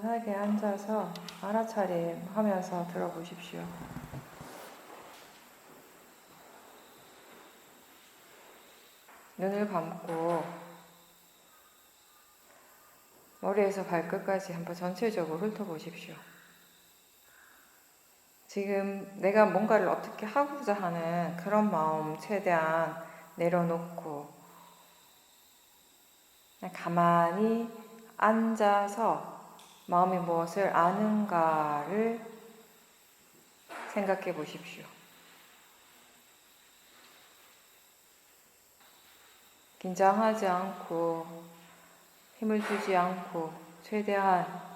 편안하게 앉아서 알아차림 하면서 들어보십시오. 눈을 감고 머리에서 발끝까지 한번 전체적으로 훑어보십시오. 지금 내가 뭔가를 어떻게 하고자 하는 그런 마음 최대한 내려놓고 그냥 가만히 앉아서 마음이 무엇을 아는가를 생각해 보십시오. 긴장하지 않고 힘을 주지 않고 최대한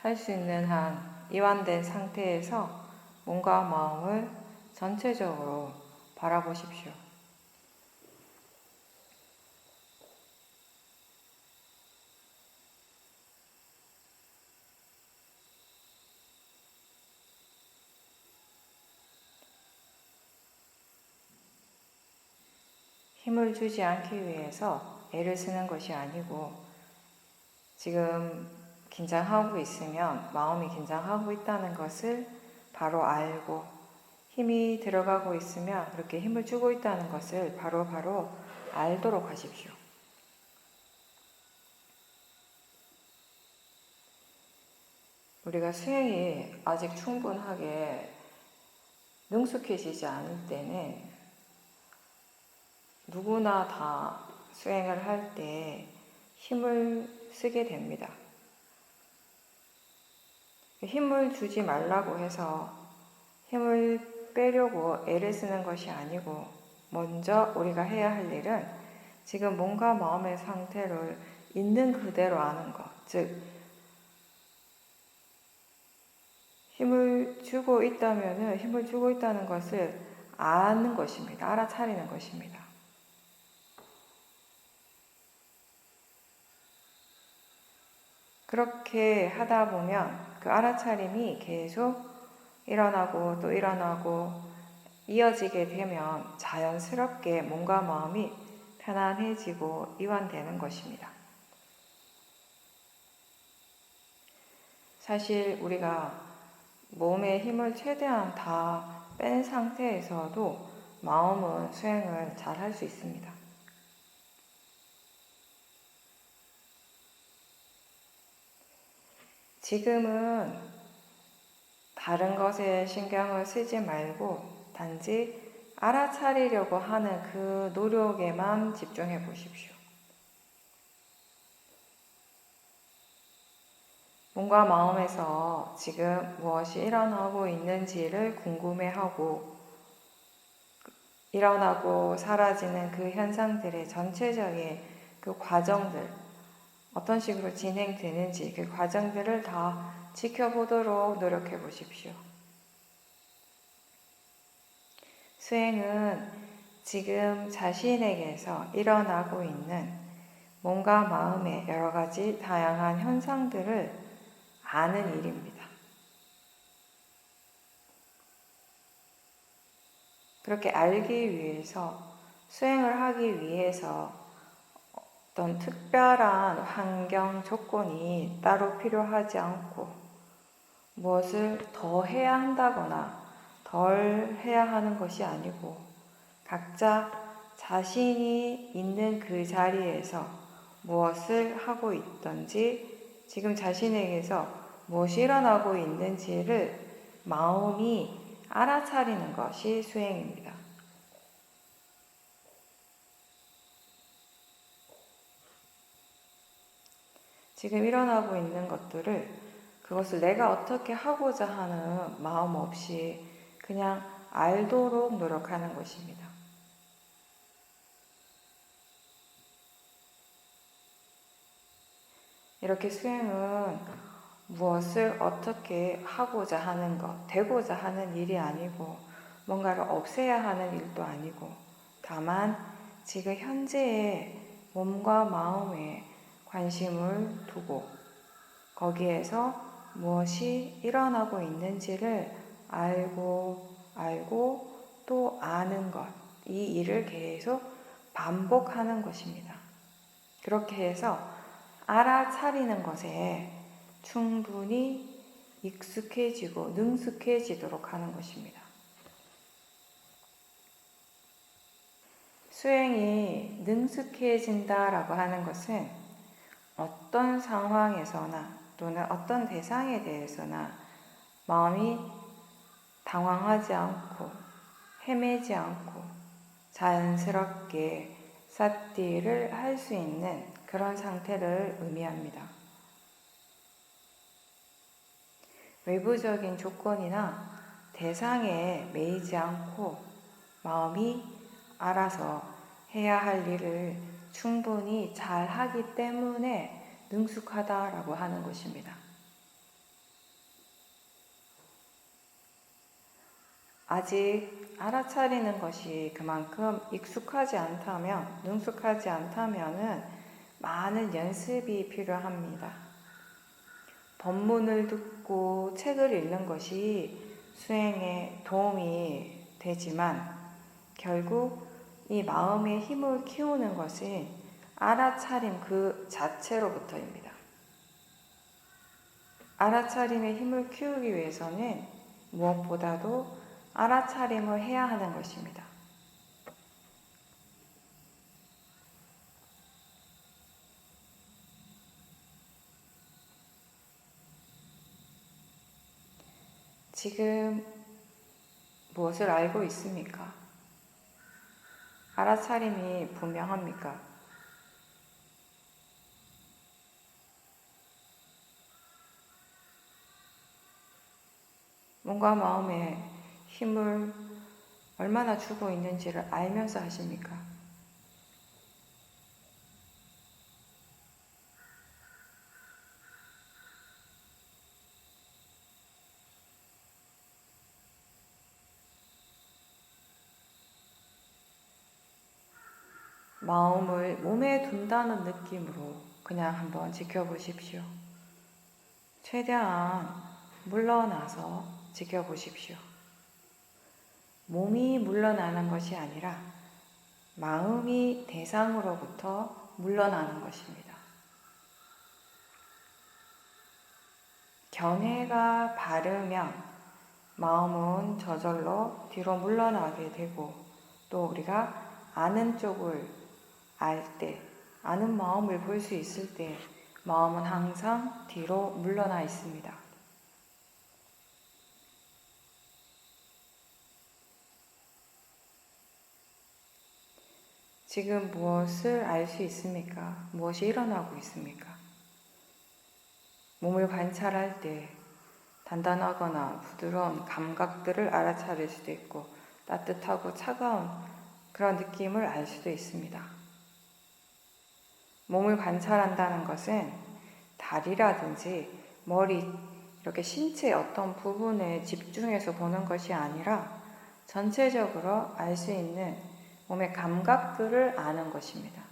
할 수 있는 한 이완된 상태에서 몸과 마음을 전체적으로 바라보십시오. 힘을 주지 않기 위해서 애를 쓰는 것이 아니고 지금 긴장하고 있으면 마음이 긴장하고 있다는 것을 바로 알고 힘이 들어가고 있으면 그렇게 힘을 주고 있다는 것을 바로 알도록 하십시오. 우리가 수행이 아직 충분하게 능숙해지지 않을 때는 누구나 다 수행을 할 때 힘을 쓰게 됩니다. 힘을 주지 말라고 해서 힘을 빼려고 애를 쓰는 것이 아니고 먼저 우리가 해야 할 일은 지금 몸과 마음의 상태를 있는 그대로 아는 것, 즉 힘을 주고 있다면 힘을 주고 있다는 것을 아는 것입니다. 알아차리는 것입니다. 그렇게 하다 보면 그 알아차림이 계속 일어나고 또 일어나고 이어지게 되면 자연스럽게 몸과 마음이 편안해지고 이완되는 것입니다. 사실 우리가 몸의 힘을 최대한 다 뺀 상태에서도 마음은 수행을 잘 할 수 있습니다. 지금은 다른 것에 신경을 쓰지 말고 단지 알아차리려고 하는 그 노력에만 집중해 보십시오. 몸과 마음에서 지금 무엇이 일어나고 있는지를 궁금해하고 일어나고 사라지는 그 현상들의 전체적인 그 과정들, 어떤 식으로 진행되는지 그 과정들을 다 지켜보도록 노력해 보십시오. 수행은 지금 자신에게서 일어나고 있는 몸과 마음의 여러 가지 다양한 현상들을 아는 일입니다. 그렇게 알기 위해서, 수행을 하기 위해서 어떤 특별한 환경 조건이 따로 필요하지 않고 무엇을 더 해야 한다거나 덜 해야 하는 것이 아니고 각자 자신이 있는 그 자리에서 무엇을 하고 있든지 지금 자신에게서 무엇이 일어나고 있는지를 마음이 알아차리는 것이 수행입니다. 지금 일어나고 있는 것들을 그것을 내가 어떻게 하고자 하는 마음 없이 그냥 알도록 노력하는 것입니다. 이렇게 수행은 무엇을 어떻게 하고자 하는 것, 되고자 하는 일이 아니고 뭔가를 없애야 하는 일도 아니고 다만 지금 현재의 몸과 마음에 관심을 두고 거기에서 무엇이 일어나고 있는지를 알고 또 아는 것, 이 일을 계속 반복하는 것입니다. 그렇게 해서 알아차리는 것에 충분히 익숙해지고 능숙해지도록 하는 것입니다. 수행이 능숙해진다라고 하는 것은 어떤 상황에서나 또는 어떤 대상에 대해서나 마음이 당황하지 않고 헤매지 않고 자연스럽게 사티를 할 수 있는 그런 상태를 의미합니다. 외부적인 조건이나 대상에 매이지 않고 마음이 알아서 해야 할 일을 충분히 잘 하기 때문에 능숙하다라고 하는 것입니다. 아직 알아차리는 것이 그만큼 익숙하지 않다면, 능숙하지 않다면은 많은 연습이 필요합니다. 법문을 듣고 책을 읽는 것이 수행에 도움이 되지만 결국 이 마음의 힘을 키우는 것은 알아차림 그 자체로부터입니다. 알아차림의 힘을 키우기 위해서는 무엇보다도 알아차림을 해야 하는 것입니다. 지금 무엇을 알고 있습니까? 알아차림이 분명합니까? 몸과 마음에 힘을 얼마나 주고 있는지를 알면서 하십니까? 마음을 몸에 둔다는 느낌으로 그냥 한번 지켜보십시오. 최대한 물러나서 지켜보십시오. 몸이 물러나는 것이 아니라 마음이 대상으로부터 물러나는 것입니다. 견해가 바르면 마음은 저절로 뒤로 물러나게 되고 또 우리가 아는 쪽을 알 때, 아는 마음을 볼 수 있을 때 마음은 항상 뒤로 물러나 있습니다. 지금 무엇을 알 수 있습니까? 무엇이 일어나고 있습니까? 몸을 관찰할 때 단단하거나 부드러운 감각들을 알아차릴 수도 있고 따뜻하고 차가운 그런 느낌을 알 수도 있습니다. 몸을 관찰한다는 것은 다리라든지 머리, 이렇게 신체의 어떤 부분에 집중해서 보는 것이 아니라 전체적으로 알 수 있는 몸의 감각들을 아는 것입니다.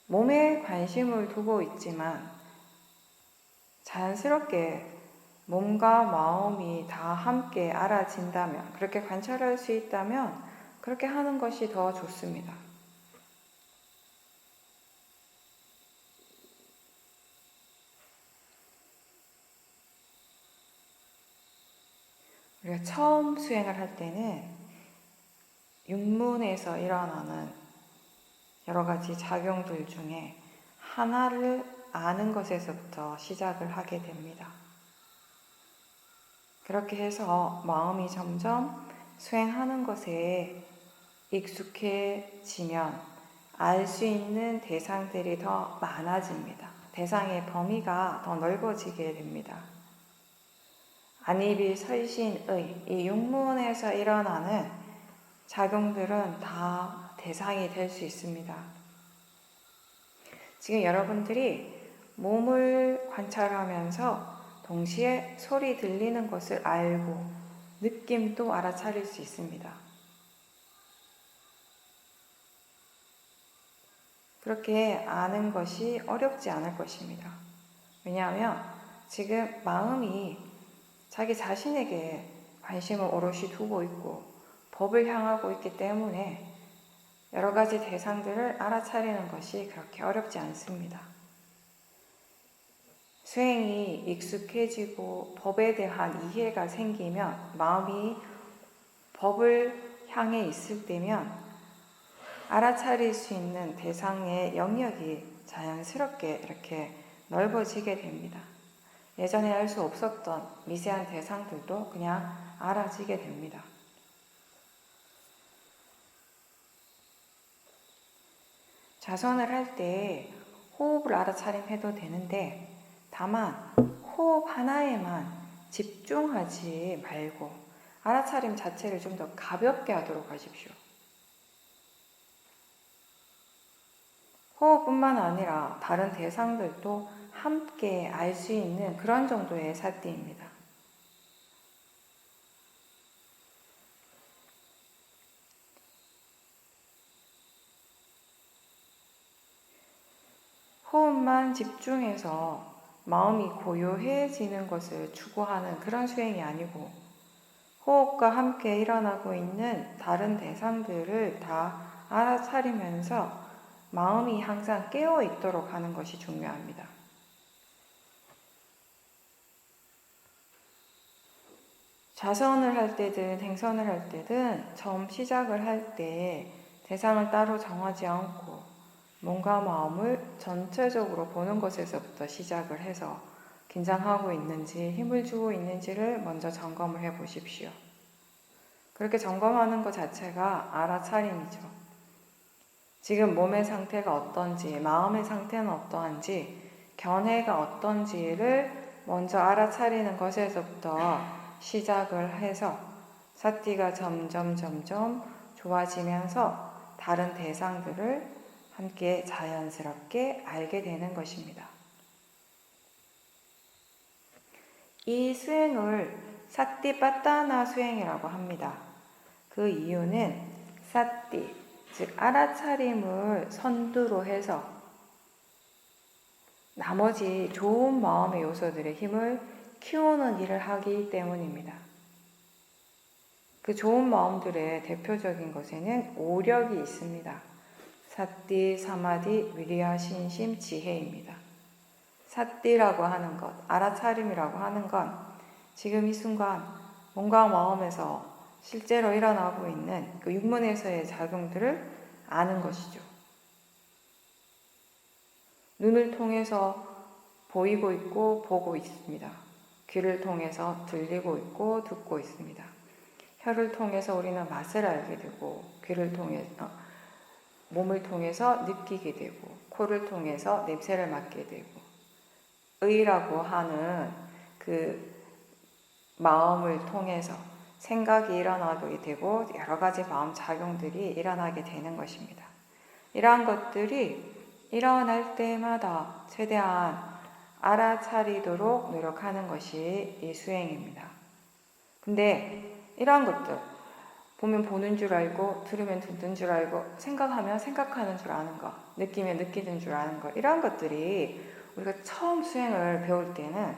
몸에 관심을 두고 있지만 자연스럽게 몸과 마음이 다 함께 알아진다면, 그렇게 관찰할 수 있다면 그렇게 하는 것이 더 좋습니다. 우리가 처음 수행을 할 때는 육문에서 일어나는 여러 가지 작용들 중에 하나를 아는 것에서부터 시작을 하게 됩니다. 그렇게 해서 마음이 점점 수행하는 것에 익숙해지면 알 수 있는 대상들이 더 많아집니다. 대상의 범위가 더 넓어지게 됩니다. 안이비 설신의 이 육문에서 일어나는 작용들은 다 대상이 될 수 있습니다. 지금 여러분들이 몸을 관찰하면서 동시에 소리 들리는 것을 알고 느낌도 알아차릴 수 있습니다. 그렇게 아는 것이 어렵지 않을 것입니다. 왜냐하면 지금 마음이 자기 자신에게 관심을 오롯이 두고 있고 법을 향하고 있기 때문에 여러 가지 대상들을 알아차리는 것이 그렇게 어렵지 않습니다. 수행이 익숙해지고 법에 대한 이해가 생기면, 마음이 법을 향해 있을 때면 알아차릴 수 있는 대상의 영역이 자연스럽게 이렇게 넓어지게 됩니다. 예전에 알 수 없었던 미세한 대상들도 그냥 알아지게 됩니다. 자선을 할 때 호흡을 알아차림해도 되는데, 다만 호흡 하나에만 집중하지 말고 알아차림 자체를 좀 더 가볍게 하도록 하십시오. 호흡뿐만 아니라 다른 대상들도 함께 알 수 있는 그런 정도의 사띠입니다. 호흡만 집중해서 마음이 고요해지는 것을 추구하는 그런 수행이 아니고, 호흡과 함께 일어나고 있는 다른 대상들을 다 알아차리면서 마음이 항상 깨어 있도록 하는 것이 중요합니다. 자선을 할 때든 행선을 할 때든 처음 시작을 할 때 대상을 따로 정하지 않고 몸과 마음을 전체적으로 보는 것에서부터 시작을 해서 긴장하고 있는지 힘을 주고 있는지를 먼저 점검을 해 보십시오. 그렇게 점검하는 것 자체가 알아차림이죠. 지금 몸의 상태가 어떤지, 마음의 상태는 어떠한지, 견해가 어떤지를 먼저 알아차리는 것에서부터 시작을 해서 사띠가 점점 좋아지면서 다른 대상들을 함께 자연스럽게 알게 되는 것입니다. 이 수행을 사띠빠따나 수행이라고 합니다. 그 이유는 사띠, 즉 알아차림을 선두로 해서 나머지 좋은 마음의 요소들의 힘을 키우는 일을 하기 때문입니다. 그 좋은 마음들의 대표적인 것에는 오력이 있습니다. 사띠, 사마디, 위리야, 신심, 지혜입니다. 사띠라고 하는 것, 알아차림이라고 하는 건 지금 이 순간 몸과 마음에서 실제로 일어나고 있는 그 육문에서의 작용들을 아는 것이죠. 눈을 통해서 보이고 있고 보고 있습니다. 귀를 통해서 들리고 있고 듣고 있습니다. 혀를 통해서 우리는 맛을 알게 되고, 귀를 통해서 몸을 통해서 느끼게 되고, 코를 통해서 냄새를 맡게 되고, 의라고 하는 그 마음을 통해서 생각이 일어나게 되고 여러 가지 마음 작용들이 일어나게 되는 것입니다. 이러한 것들이 일어날 때마다 최대한 알아차리도록 노력하는 것이 이 수행입니다. 근데 이러한 것들, 보면 보는 줄 알고, 들으면 듣는 줄 알고, 생각하면 생각하는 줄 아는 것, 느끼면 느끼는 줄 아는 것, 이러한 것들이 우리가 처음 수행을 배울 때는,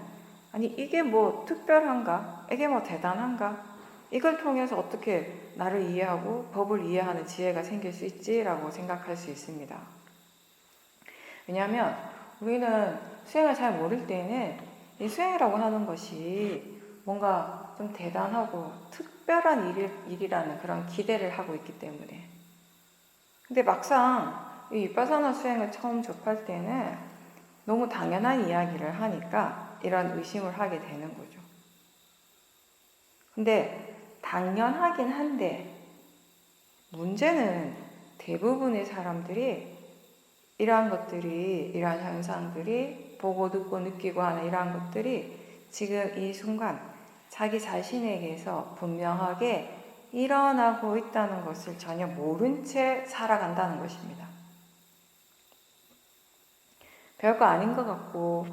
아니 이게 뭐 특별한가? 이게 뭐 대단한가? 이걸 통해서 어떻게 나를 이해하고 법을 이해하는 지혜가 생길 수 있지라고 생각할 수 있습니다. 왜냐하면 우리는 수행을 잘 모를 때는 이 수행이라고 하는 것이 뭔가 좀 대단하고 특별한 일이라는 그런 기대를 하고 있기 때문에. 근데 막상 이 위파사나 수행을 처음 접할 때는 너무 당연한 이야기를 하니까 이런 의심을 하게 되는 거죠. 근데 당연하긴 한데 문제는 대부분의 사람들이 이러한 것들이, 이러한 현상들이, 보고 듣고 느끼고 하는 이러한 것들이 지금 이 순간 자기 자신에게서 분명하게 일어나고 있다는 것을 전혀 모른 채 살아간다는 것입니다. 별거 아닌 것 같고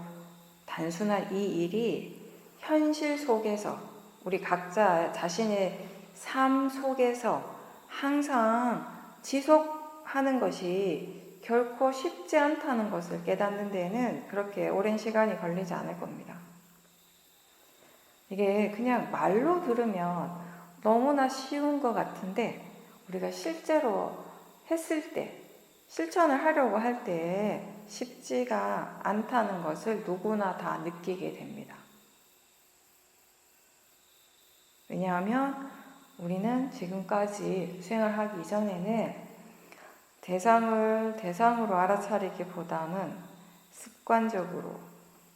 단순한 이 일이 현실 속에서, 우리 각자 자신의 삶 속에서 항상 지속하는 것이 결코 쉽지 않다는 것을 깨닫는 데에는 그렇게 오랜 시간이 걸리지 않을 겁니다. 이게 그냥 말로 들으면 너무나 쉬운 것 같은데 우리가 실제로 했을 때, 실천을 하려고 할 때 쉽지가 않다는 것을 누구나 다 느끼게 됩니다. 왜냐하면 우리는 지금까지 수행을 하기 이전에는 대상으로 알아차리기보다는 습관적으로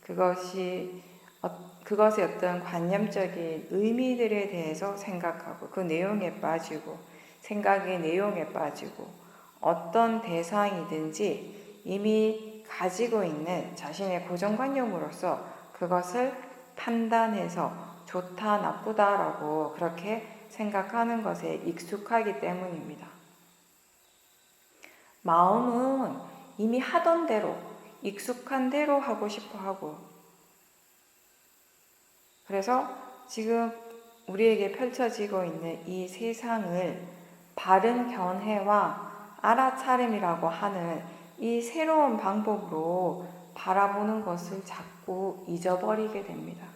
그것의 어떤 관념적인 의미들에 대해서 생각하고 그 내용에 빠지고 생각의 내용에 빠지고 어떤 대상이든지 이미 가지고 있는 자신의 고정관념으로서 그것을 판단해서 좋다 나쁘다라고 그렇게 생각하는 것에 익숙하기 때문입니다. 마음은 이미 하던 대로 익숙한 대로 하고 싶어 하고, 그래서 지금 우리에게 펼쳐지고 있는 이 세상을 바른 견해와 알아차림이라고 하는 이 새로운 방법으로 바라보는 것을 자꾸 잊어버리게 됩니다.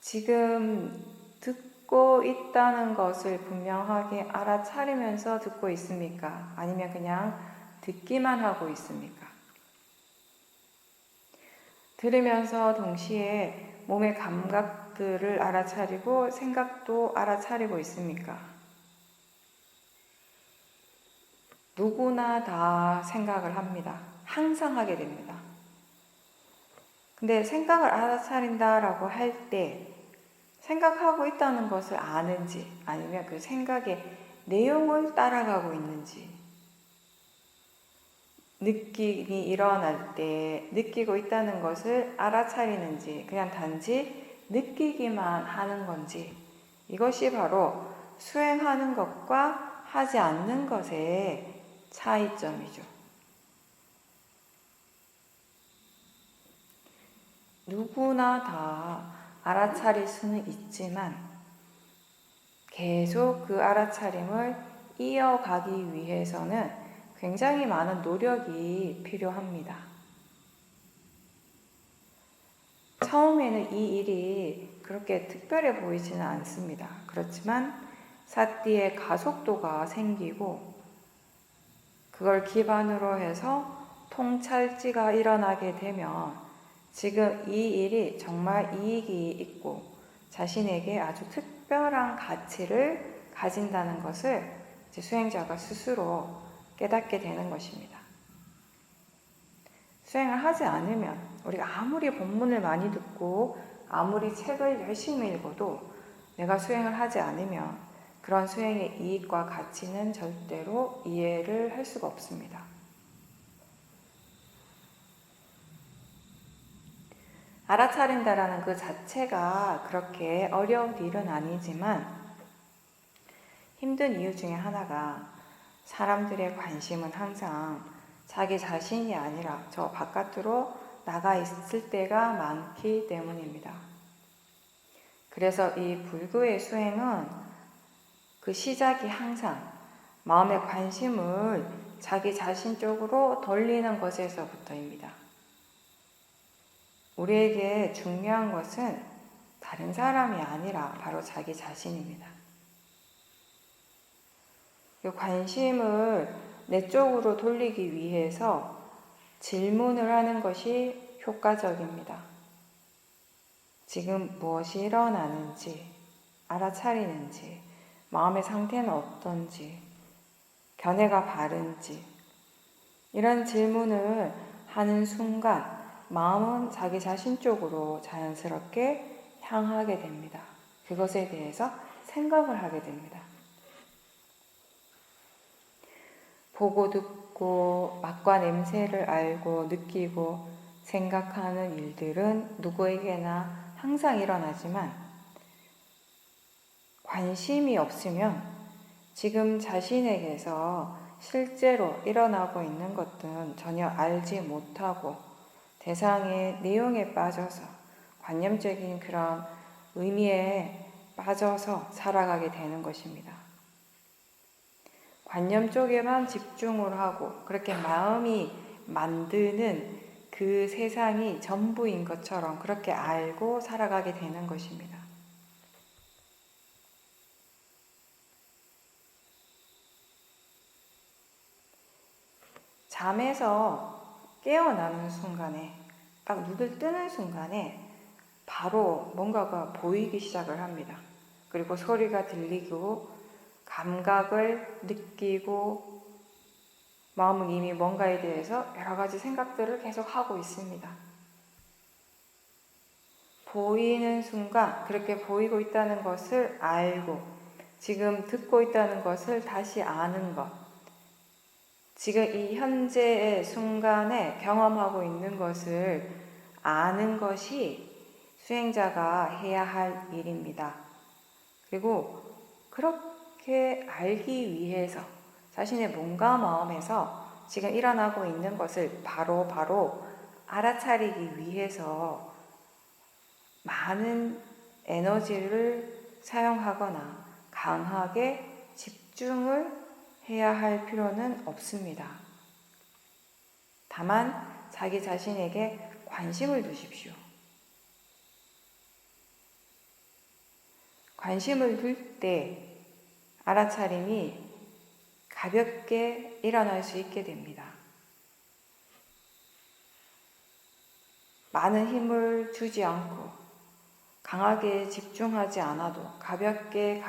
지금 듣고 있다는 것을 분명하게 알아차리면서 듣고 있습니까? 아니면 그냥 듣기만 하고 있습니까? 들으면서 동시에 몸의 감각들을 알아차리고 생각도 알아차리고 있습니까? 누구나 다 생각을 합니다. 항상 하게 됩니다. 근데 생각을 알아차린다라고 할 때 생각하고 있다는 것을 아는지 아니면 그 생각의 내용을 따라가고 있는지, 느낌이 일어날 때 느끼고 있다는 것을 알아차리는지 그냥 단지 느끼기만 하는 건지, 이것이 바로 수행하는 것과 하지 않는 것의 차이점이죠. 누구나 다 알아차릴 수는 있지만 계속 그 알아차림을 이어가기 위해서는 굉장히 많은 노력이 필요합니다. 처음에는 이 일이 그렇게 특별해 보이지는 않습니다. 그렇지만 사띠의 가속도가 생기고 그걸 기반으로 해서 통찰지가 일어나게 되면 지금 이 일이 정말 이익이 있고 자신에게 아주 특별한 가치를 가진다는 것을 이제 수행자가 스스로 깨닫게 되는 것입니다. 수행을 하지 않으면 우리가 아무리 본문을 많이 듣고 아무리 책을 열심히 읽어도 내가 수행을 하지 않으면 그런 수행의 이익과 가치는 절대로 이해를 할 수가 없습니다. 알아차린다라는 그 자체가 그렇게 어려운 일은 아니지만 힘든 이유 중에 하나가 사람들의 관심은 항상 자기 자신이 아니라 저 바깥으로 나가 있을 때가 많기 때문입니다. 그래서 이 불교의 수행은 그 시작이 항상 마음의 관심을 자기 자신 쪽으로 돌리는 것에서부터입니다. 우리에게 중요한 것은 다른 사람이 아니라 바로 자기 자신입니다. 그 관심을 내 쪽으로 돌리기 위해서 질문을 하는 것이 효과적입니다. 지금 무엇이 일어나는지 알아차리는지, 마음의 상태는 어떤지, 견해가 바른지, 이런 질문을 하는 순간 마음은 자기 자신 쪽으로 자연스럽게 향하게 됩니다. 그것에 대해서 생각을 하게 됩니다. 보고 듣고 맛과 냄새를 알고 느끼고 생각하는 일들은 누구에게나 항상 일어나지만 관심이 없으면 지금 자신에게서 실제로 일어나고 있는 것들은 전혀 알지 못하고 대상의 내용에 빠져서 관념적인 그런 의미에 빠져서 살아가게 되는 것입니다. 관념 쪽에만 집중을 하고 그렇게 마음이 만드는 그 세상이 전부인 것처럼 그렇게 알고 살아가게 되는 것입니다. 잠에서 깨어나는 순간에, 딱 눈을 뜨는 순간에 바로 뭔가가 보이기 시작을 합니다. 그리고 소리가 들리고 감각을 느끼고 마음은 이미 뭔가에 대해서 여러 가지 생각들을 계속 하고 있습니다. 보이는 순간 그렇게 보이고 있다는 것을 알고 지금 듣고 있다는 것을 다시 아는 것, 지금 이 현재의 순간에 경험하고 있는 것을 아는 것이 수행자가 해야 할 일입니다. 그리고 그렇게 알기 위해서 자신의 몸과 마음에서 지금 일어나고 있는 것을 바로 알아차리기 위해서 많은 에너지를 사용하거나 강하게 집중을 해야 할 필요는 없습니다. 다만 자기 자신에게 관심을 두십시오. 관심을 둘 때 알아차림이 가볍게 일어날 수 있게 됩니다. 많은 힘을 주지 않고 강하게 집중하지 않아도 가볍게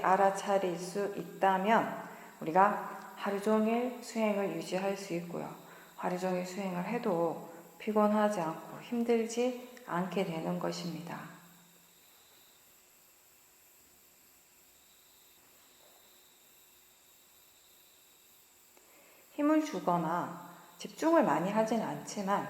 알아차릴 수 있다면 우리가 하루 종일 수행을 유지할 수 있고요. 하루 종일 수행을 해도 피곤하지 않고 힘들지 않게 되는 것입니다. 힘을 주거나 집중을 많이 하진 않지만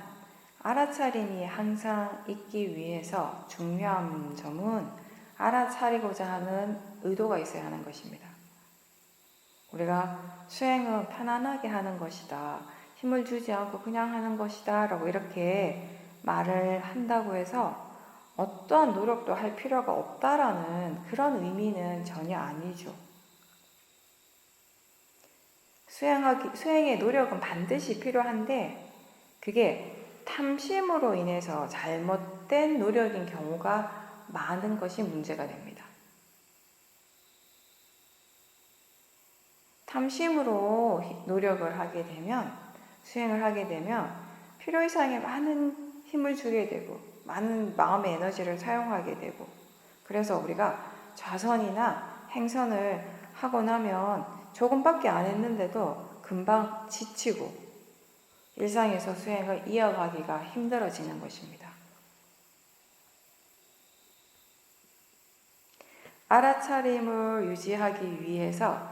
알아차림이 항상 있기 위해서 중요한 점은 알아차리고자 하는 의도가 있어야 하는 것입니다. 우리가 수행은 편안하게 하는 것이다, 힘을 주지 않고 그냥 하는 것이다 라고 이렇게 말을 한다고 해서 어떠한 노력도 할 필요가 없다라는 그런 의미는 전혀 아니죠. 수행의 노력은 반드시 필요한데 그게 탐심으로 인해서 잘못된 노력인 경우가 많은 것이 문제가 됩니다. 탐심으로 노력을 하게 되면, 수행을 하게 되면 필요 이상의 많은 힘을 주게 되고 많은 마음의 에너지를 사용하게 되고, 그래서 우리가 좌선이나 행선을 하고 나면 조금밖에 안 했는데도 금방 지치고 일상에서 수행을 이어가기가 힘들어지는 것입니다. 알아차림을 유지하기 위해서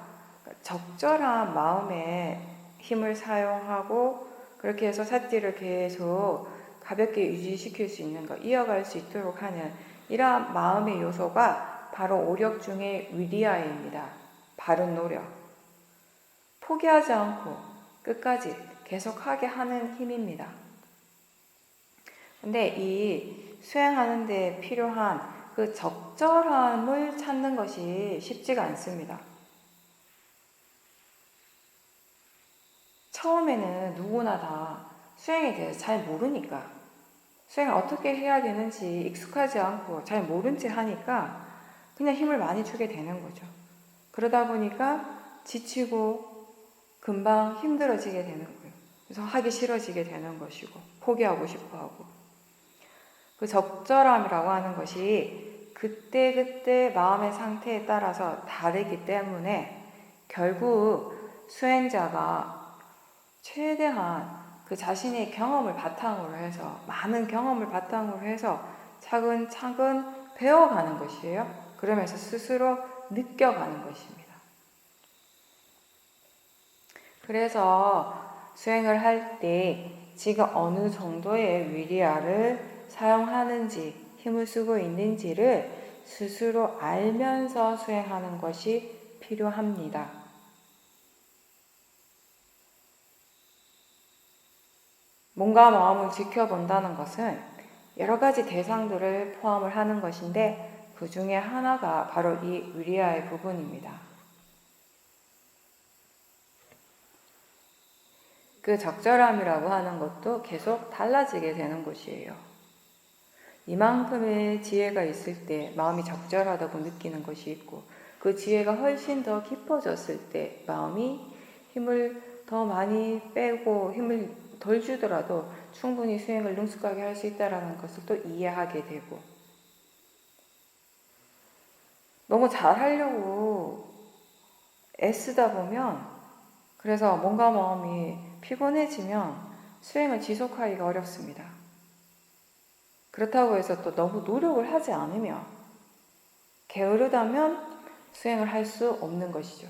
적절한 마음의 힘을 사용하고 그렇게 해서 사띠를 계속 가볍게 유지시킬 수 있는 것, 이어갈 수 있도록 하는 이러한 마음의 요소가 바로 오력 중의 위리아입니다. 바른 노력. 포기하지 않고 끝까지 계속하게 하는 힘입니다. 근데 이 수행하는 데 필요한 그 적절함을 찾는 것이 쉽지가 않습니다. 처음에는 누구나 다 수행에 대해서 잘 모르니까, 수행을 어떻게 해야 되는지 익숙하지 않고 잘 모른 채 하니까 그냥 힘을 많이 주게 되는 거죠. 그러다 보니까 지치고 금방 힘들어지게 되는 거예요. 그래서 하기 싫어지게 되는 것이고 포기하고 싶어 하고, 그 적절함이라고 하는 것이 그때 마음의 상태에 따라서 다르기 때문에 결국 수행자가 최대한 그 자신의 경험을 바탕으로 해서, 많은 경험을 바탕으로 해서 차근차근 배워가는 것이에요. 그러면서 스스로 느껴가는 것입니다. 그래서 수행을 할 때 지금 어느 정도의 위리아를 사용하는지, 힘을 쓰고 있는지를 스스로 알면서 수행하는 것이 필요합니다. 몸과 마음을 지켜본다는 것은 여러 가지 대상들을 포함을 하는 것인데 그 중에 하나가 바로 이 위리아의 부분입니다. 그 적절함이라고 하는 것도 계속 달라지게 되는 것이에요. 이만큼의 지혜가 있을 때 마음이 적절하다고 느끼는 것이 있고, 그 지혜가 훨씬 더 깊어졌을 때 마음이 힘을 더 많이 빼고 힘을 덜 주더라도 충분히 수행을 능숙하게 할 수 있다는 것을 또 이해하게 되고, 너무 잘하려고 애쓰다 보면, 그래서 몸과 마음이 피곤해지면 수행을 지속하기가 어렵습니다. 그렇다고 해서 또 너무 노력을 하지 않으면, 게으르다면 수행을 할 수 없는 것이죠.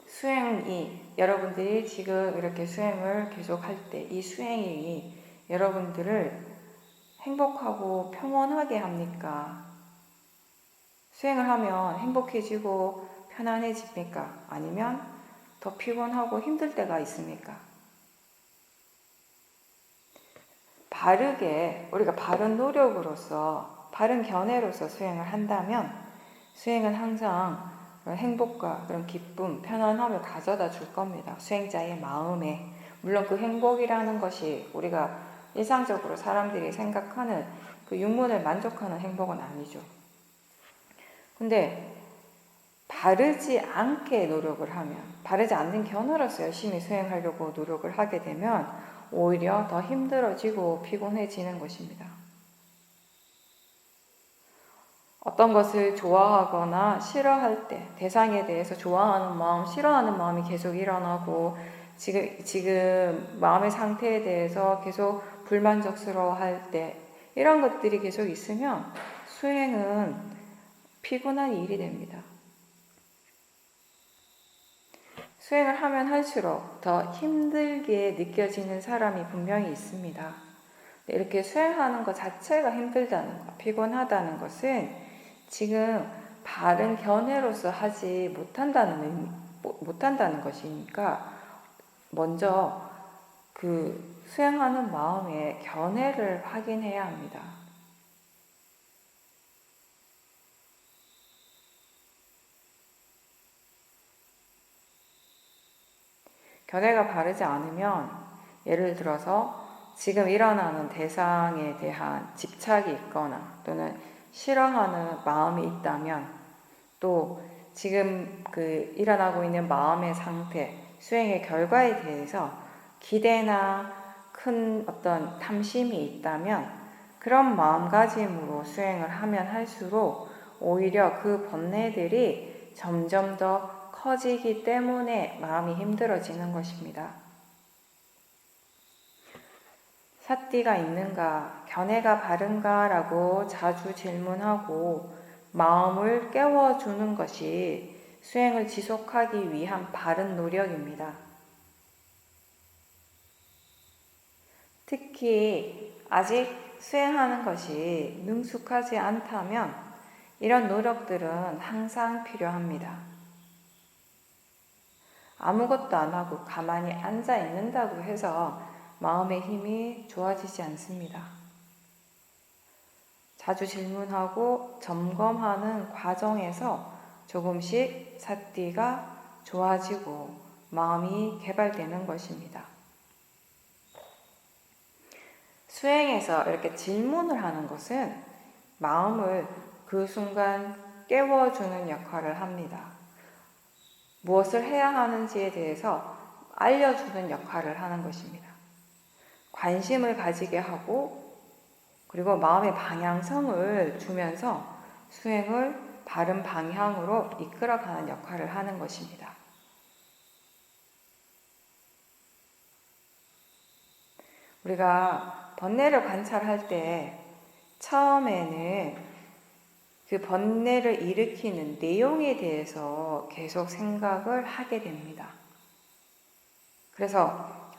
수행이, 여러분들이 지금 이렇게 수행을 계속할 때 이 수행이 여러분들을 행복하고 평온하게 합니까? 수행을 하면 행복해지고 편안해집니까? 아니면 더 피곤하고 힘들 때가 있습니까? 바르게, 우리가 바른 노력으로서, 바른 견해로서 수행을 한다면 수행은 항상 그런 행복과 그런 기쁨, 편안함을 가져다 줄 겁니다. 수행자의 마음에. 물론 그 행복이라는 것이 우리가 일상적으로 사람들이 생각하는 그 육문을 만족하는 행복은 아니죠. 근데 바르지 않게 노력을 하면, 바르지 않는 견해로서 열심히 수행하려고 노력을 하게 되면 오히려 더 힘들어지고 피곤해지는 것입니다. 어떤 것을 좋아하거나 싫어할 때, 대상에 대해서 좋아하는 마음, 싫어하는 마음이 계속 일어나고, 지금 마음의 상태에 대해서 계속 불만족스러워할 때, 이런 것들이 계속 있으면 수행은 피곤한 일이 됩니다. 수행을 하면 할수록 더 힘들게 느껴지는 사람이 분명히 있습니다. 이렇게 수행하는 것 자체가 힘들다는 것, 피곤하다는 것은 지금 바른 견해로서 하지 못한다는 것이니까 먼저 그 수행하는 마음의 견해를 확인해야 합니다. 견해가 바르지 않으면, 예를 들어서 지금 일어나는 대상에 대한 집착이 있거나 또는 싫어하는 마음이 있다면, 또 지금 그 일어나고 있는 마음의 상태, 수행의 결과에 대해서 기대나 큰 어떤 탐심이 있다면 그런 마음가짐으로 수행을 하면 할수록 오히려 그 번뇌들이 점점 더 커지기 때문에 마음이 힘들어지는 것입니다. 삿띠가 있는가, 견해가 바른가 라고 자주 질문하고 마음을 깨워주는 것이 수행을 지속하기 위한 바른 노력입니다. 특히 아직 수행하는 것이 능숙하지 않다면 이런 노력들은 항상 필요합니다. 아무것도 안 하고 가만히 앉아 있는다고 해서 마음의 힘이 좋아지지 않습니다. 자주 질문하고 점검하는 과정에서 조금씩 삿띠가 좋아지고 마음이 개발되는 것입니다. 수행에서 이렇게 질문을 하는 것은 마음을 그 순간 깨워주는 역할을 합니다. 무엇을 해야 하는지에 대해서 알려주는 역할을 하는 것입니다. 관심을 가지게 하고 그리고 마음의 방향성을 주면서 수행을 바른 방향으로 이끌어가는 역할을 하는 것입니다. 우리가 번뇌를 관찰할 때 처음에는 그 번뇌를 일으키는 내용에 대해서 계속 생각을 하게 됩니다. 그래서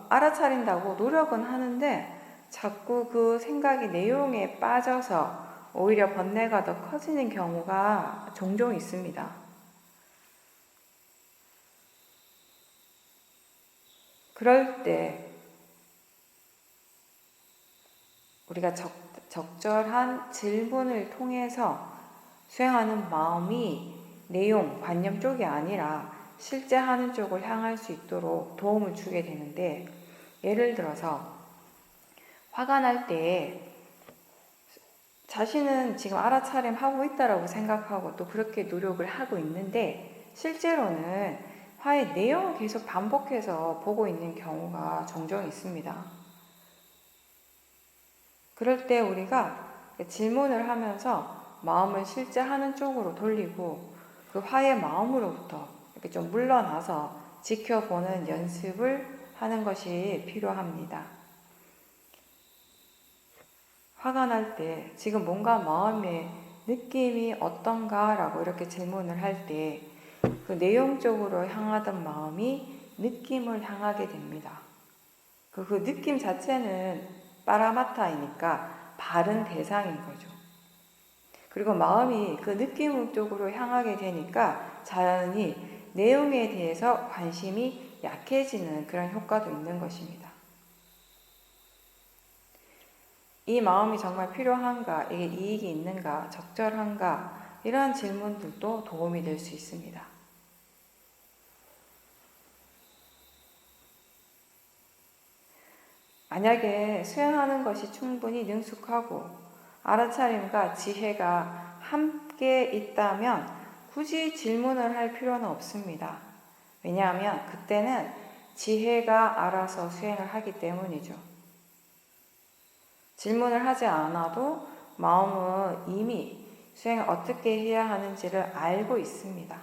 알아차린다고 노력은 하는데 자꾸 그 생각이 내용에 빠져서 오히려 번뇌가 더 커지는 경우가 종종 있습니다. 그럴 때 우리가 적절한 질문을 통해서 수행하는 마음이 내용, 관념 쪽이 아니라 실제 하는 쪽을 향할 수 있도록 도움을 주게 되는데, 예를 들어서 화가 날 때 자신은 지금 알아차림하고 있다라고 생각하고 또 그렇게 노력을 하고 있는데 실제로는 화의 내용을 계속 반복해서 보고 있는 경우가 종종 있습니다. 그럴 때 우리가 질문을 하면서 마음을 실제 하는 쪽으로 돌리고 그 화의 마음으로부터 이렇게 좀 물러나서 지켜보는 연습을 하는 것이 필요합니다. 화가 날 때 지금 뭔가 마음의 느낌이 어떤가 라고 이렇게 질문을 할 때 그 내용적으로 향하던 마음이 느낌을 향하게 됩니다. 그 느낌 자체는 빠라마타이니까 바른 대상인 거죠. 그리고 마음이 그 느낌 쪽으로 향하게 되니까 자연히 내용에 대해서 관심이 약해지는 그런 효과도 있는 것입니다. 이 마음이 정말 필요한가, 이게 이익이 있는가, 적절한가, 이러한 질문들도 도움이 될 수 있습니다. 만약에 수행하는 것이 충분히 능숙하고 알아차림과 지혜가 함께 있다면 굳이 질문을 할 필요는 없습니다. 왜냐하면 그때는 지혜가 알아서 수행을 하기 때문이죠. 질문을 하지 않아도 마음은 이미 수행을 어떻게 해야 하는지를 알고 있습니다.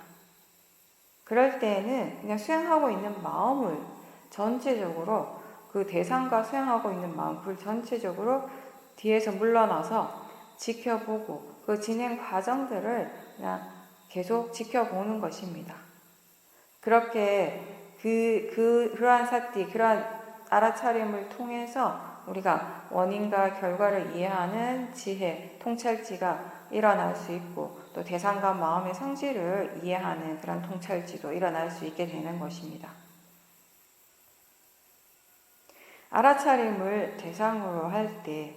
그럴 때에는 그냥 수행하고 있는 마음을 전체적으로 그 대상과 수행하고 있는 마음, 그걸 전체적으로 뒤에서 물러나서 지켜보고 그 진행 과정들을 그냥 계속 지켜보는 것입니다. 그렇게 그러한 사티, 그러한 알아차림을 통해서 우리가 원인과 결과를 이해하는 지혜, 통찰지가 일어날 수 있고 또 대상과 마음의 성질을 이해하는 그런 통찰지도 일어날 수 있게 되는 것입니다. 알아차림을 대상으로 할 때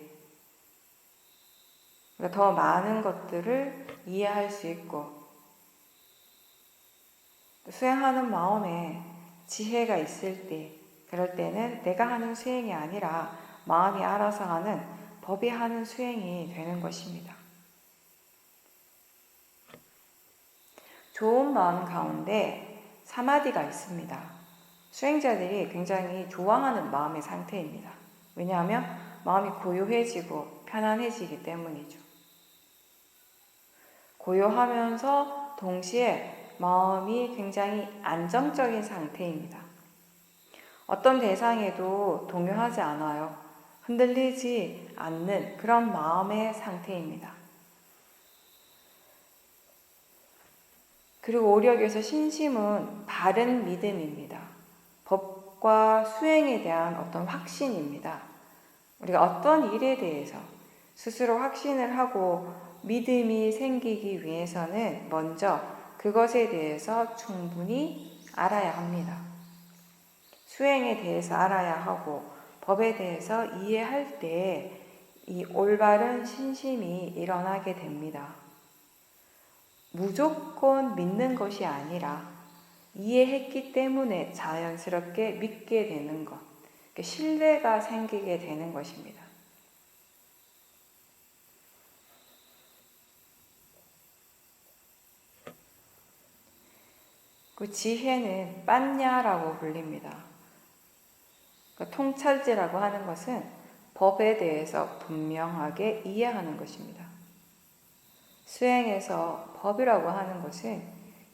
더 많은 것들을 이해할 수 있고 수행하는 마음에 지혜가 있을 때 그럴 때는 내가 하는 수행이 아니라 마음이 알아서 하는 법이 하는 수행이 되는 것입니다. 좋은 마음 가운데 사마디가 있습니다. 수행자들이 굉장히 좋아하는 마음의 상태입니다. 왜냐하면 마음이 고요해지고 편안해지기 때문이죠. 고요하면서 동시에 마음이 굉장히 안정적인 상태입니다. 어떤 대상에도 동요하지 않아요. 흔들리지 않는 그런 마음의 상태입니다. 그리고 오히려 여기서 신심은 바른 믿음입니다. 법과 수행에 대한 어떤 확신입니다. 우리가 어떤 일에 대해서 스스로 확신을 하고 믿음이 생기기 위해서는 먼저 그것에 대해서 충분히 알아야 합니다. 수행에 대해서 알아야 하고 법에 대해서 이해할 때 이 올바른 신심이 일어나게 됩니다. 무조건 믿는 것이 아니라 이해했기 때문에 자연스럽게 믿게 되는 것, 신뢰가 생기게 되는 것입니다. 그 지혜는 빤냐라고 불립니다. 그러니까 통찰지라고 하는 것은 법에 대해서 분명하게 이해하는 것입니다. 수행에서 법이라고 하는 것은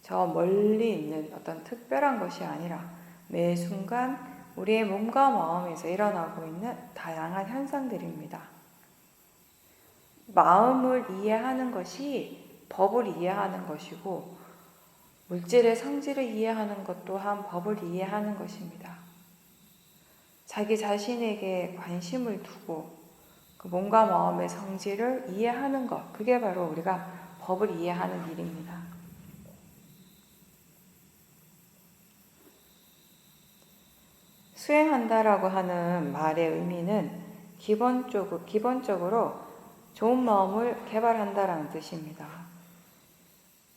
저 멀리 있는 어떤 특별한 것이 아니라 매 순간 우리의 몸과 마음에서 일어나고 있는 다양한 현상들입니다. 마음을 이해하는 것이 법을 이해하는 것이고 물질의 성질을 이해하는 것 또한 법을 이해하는 것입니다. 자기 자신에게 관심을 두고 그 몸과 마음의 성질을 이해하는 것, 그게 바로 우리가 법을 이해하는 일입니다. 수행한다라고 하는 말의 의미는 기본적으로 좋은 마음을 개발한다라는 뜻입니다.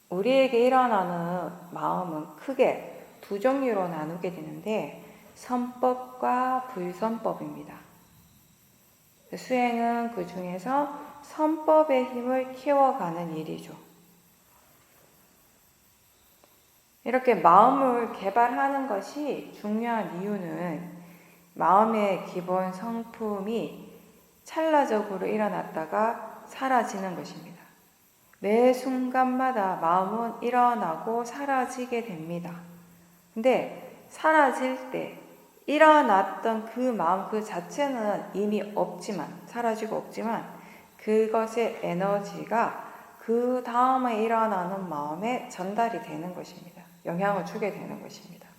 우리에게 일어나는 마음은 크게 두 종류로 나누게 되는데 선법과 불선법입니다. 수행은 그 중에서 선법의 힘을 키워가는 일이죠. 이렇게 마음을 개발하는 것이 중요한 이유는 마음의 기본 성품이 찰나적으로 일어났다가 사라지는 것입니다. 매 순간마다 마음은 일어나고 사라지게 됩니다. 근데 사라질 때 일어났던 그 마음 그 자체는 이미 없지만, 사라지고 없지만 그것의 에너지가 그 다음에 일어나는 마음에 전달이 되는 것입니다. 영향을 주게 되는 것입니다.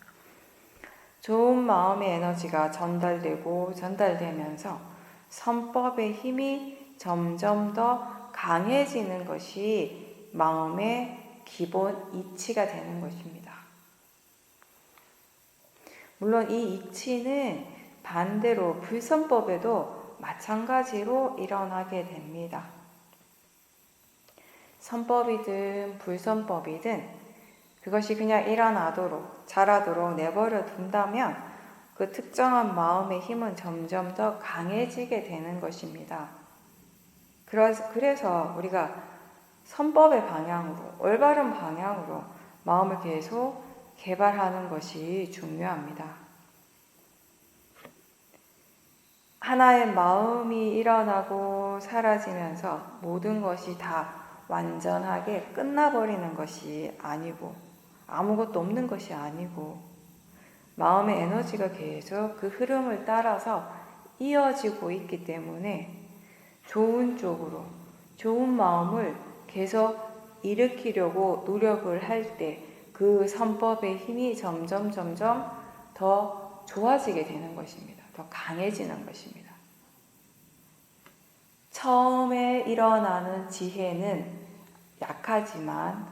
좋은 마음의 에너지가 전달되면서 선법의 힘이 점점 더 강해지는 것이 마음의 기본 이치가 되는 것입니다. 물론 이 이치는 반대로 불선법에도 마찬가지로 일어나게 됩니다. 선법이든 불선법이든 그것이 그냥 일어나도록 자라도록 내버려 둔다면 그 특정한 마음의 힘은 점점 더 강해지게 되는 것입니다. 그래서 우리가 선법의 방향으로, 올바른 방향으로 마음을 계속 개발하는 것이 중요합니다. 하나의 마음이 일어나고 사라지면서 모든 것이 다 완전하게 끝나버리는 것이 아니고 아무것도 없는 것이 아니고 마음의 에너지가 계속 그 흐름을 따라서 이어지고 있기 때문에 좋은 쪽으로 좋은 마음을 계속 일으키려고 노력을 할 때 그 선법의 힘이 점점 더 좋아지게 되는 것입니다. 더 강해지는 것입니다. 처음에 일어나는 지혜는 약하지만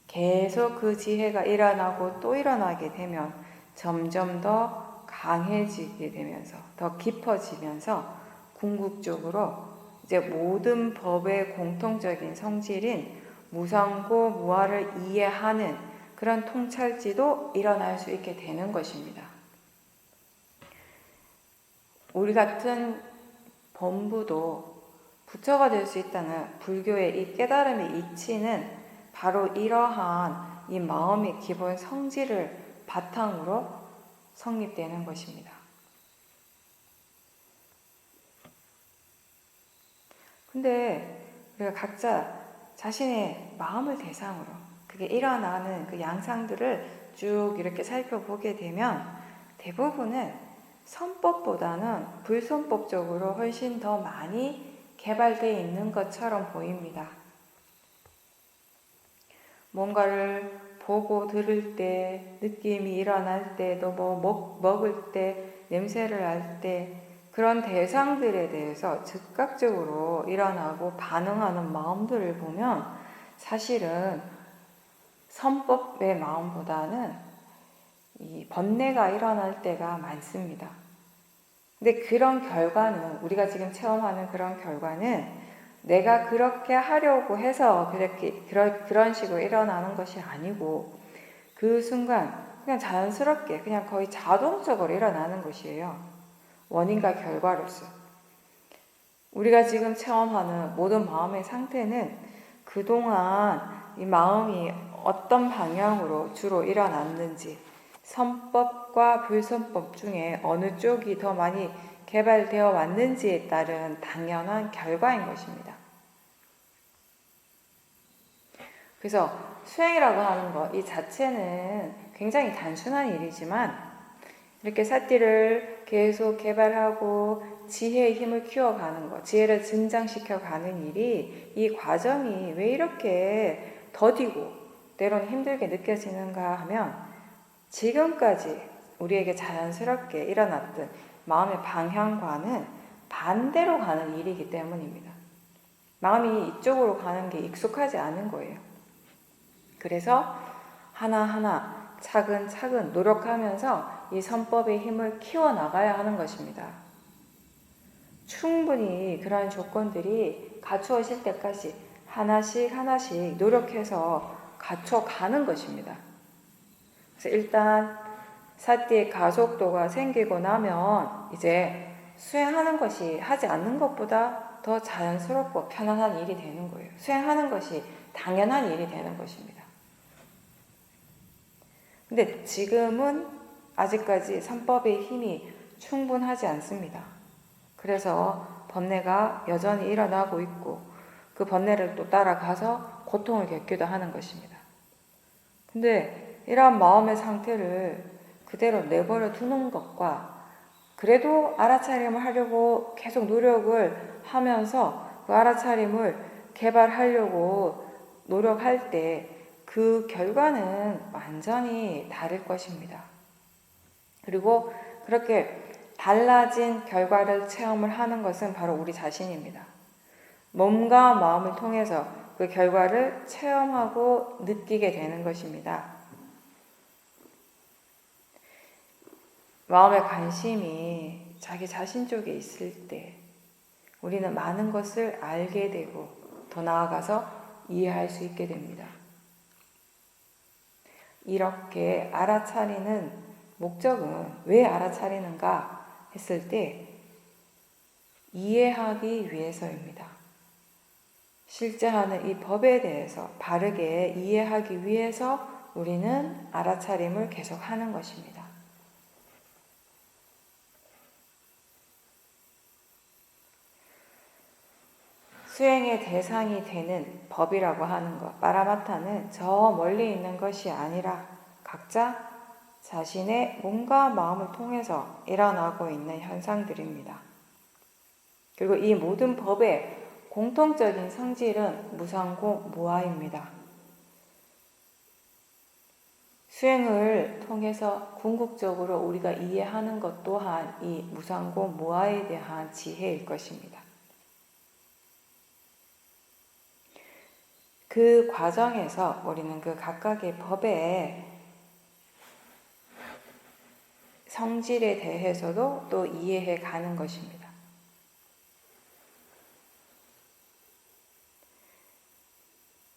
계속 그 지혜가 일어나고 또 일어나게 되면 점점 더 강해지게 되면서 더 깊어지면서 궁극적으로 이제 모든 법의 공통적인 성질인 무상고 무아를 이해하는 그런 통찰지도 일어날 수 있게 되는 것입니다. 우리 같은 범부도 부처가 될 수 있다는 불교의 이 깨달음의 이치는 바로 이러한 이 마음의 기본 성질을 바탕으로 성립되는 것입니다. 근데 우리가 각자 자신의 마음을 대상으로 그게 일어나는 그 양상들을 쭉 이렇게 살펴보게 되면 대부분은 선법보다는 불선법적으로 훨씬 더 많이 개발되어 있는 것처럼 보입니다. 뭔가를 보고 들을 때, 느낌이 일어날 때, 또 뭐 먹을 때, 냄새를 알 때 그런 대상들에 대해서 즉각적으로 일어나고 반응하는 마음들을 보면 사실은 선법의 마음보다는 이 번뇌가 일어날 때가 많습니다. 근데 그런 결과는 우리가 지금 체험하는 그런 결과는 내가 그렇게 하려고 해서 그런 식으로 일어나는 것이 아니고 그 순간 그냥 자연스럽게 그냥 거의 자동적으로 일어나는 것이에요. 원인과 결과로서. 우리가 지금 체험하는 모든 마음의 상태는 그동안 이 마음이 어떤 방향으로 주로 일어났는지 선법과 불선법 중에 어느 쪽이 더 많이 개발되어 왔는지에 따른 당연한 결과인 것입니다. 그래서 수행이라고 하는 것, 이 자체는 굉장히 단순한 일이지만 이렇게 사띠를 계속 개발하고 지혜의 힘을 키워가는 것, 지혜를 증장시켜가는 일이 이 과정이 왜 이렇게 더디고 때로는 힘들게 느껴지는가 하면 지금까지 우리에게 자연스럽게 일어났던 마음의 방향과는 반대로 가는 일이기 때문입니다. 마음이 이쪽으로 가는 게 익숙하지 않은 거예요. 그래서 하나하나 차근차근 노력하면서 이 선법의 힘을 키워나가야 하는 것입니다. 충분히 그러한 조건들이 갖추어질 때까지 하나씩 노력해서 갖춰가는 것입니다. 그래서 일단 사띠의 가속도가 생기고 나면 이제 수행하는 것이 하지 않는 것보다 더 자연스럽고 편안한 일이 되는 거예요. 수행하는 것이 당연한 일이 되는 것입니다. 근데 지금은 아직까지 삼법의 힘이 충분하지 않습니다. 그래서 번뇌가 여전히 일어나고 있고 그 번뇌를 또 따라가서 고통을 겪기도 하는 것입니다. 근데 이러한 마음의 상태를 그대로 내버려 두는 것과 그래도 알아차림을 하려고 계속 노력을 하면서 그 알아차림을 개발하려고 노력할 때 그 결과는 완전히 다를 것입니다. 그리고 그렇게 달라진 결과를 체험을 하는 것은 바로 우리 자신입니다. 몸과 마음을 통해서 그 결과를 체험하고 느끼게 되는 것입니다. 마음의 관심이 자기 자신 쪽에 있을 때 우리는 많은 것을 알게 되고 더 나아가서 이해할 수 있게 됩니다. 이렇게 알아차리는 목적은 왜 알아차리는가 했을 때 이해하기 위해서입니다. 실제 하는 이 법에 대해서 바르게 이해하기 위해서 우리는 알아차림을 계속 하는 것입니다. 수행의 대상이 되는 법이라고 하는 것, 빠라마타는 저 멀리 있는 것이 아니라 각자 자신의 몸과 마음을 통해서 일어나고 있는 현상들입니다. 그리고 이 모든 법의 공통적인 성질은 무상고 무아입니다. 수행을 통해서 궁극적으로 우리가 이해하는 것 또한 이 무상고 무아에 대한 지혜일 것입니다. 그 과정에서 우리는 그 각각의 법의 성질에 대해서도 또 이해해 가는 것입니다.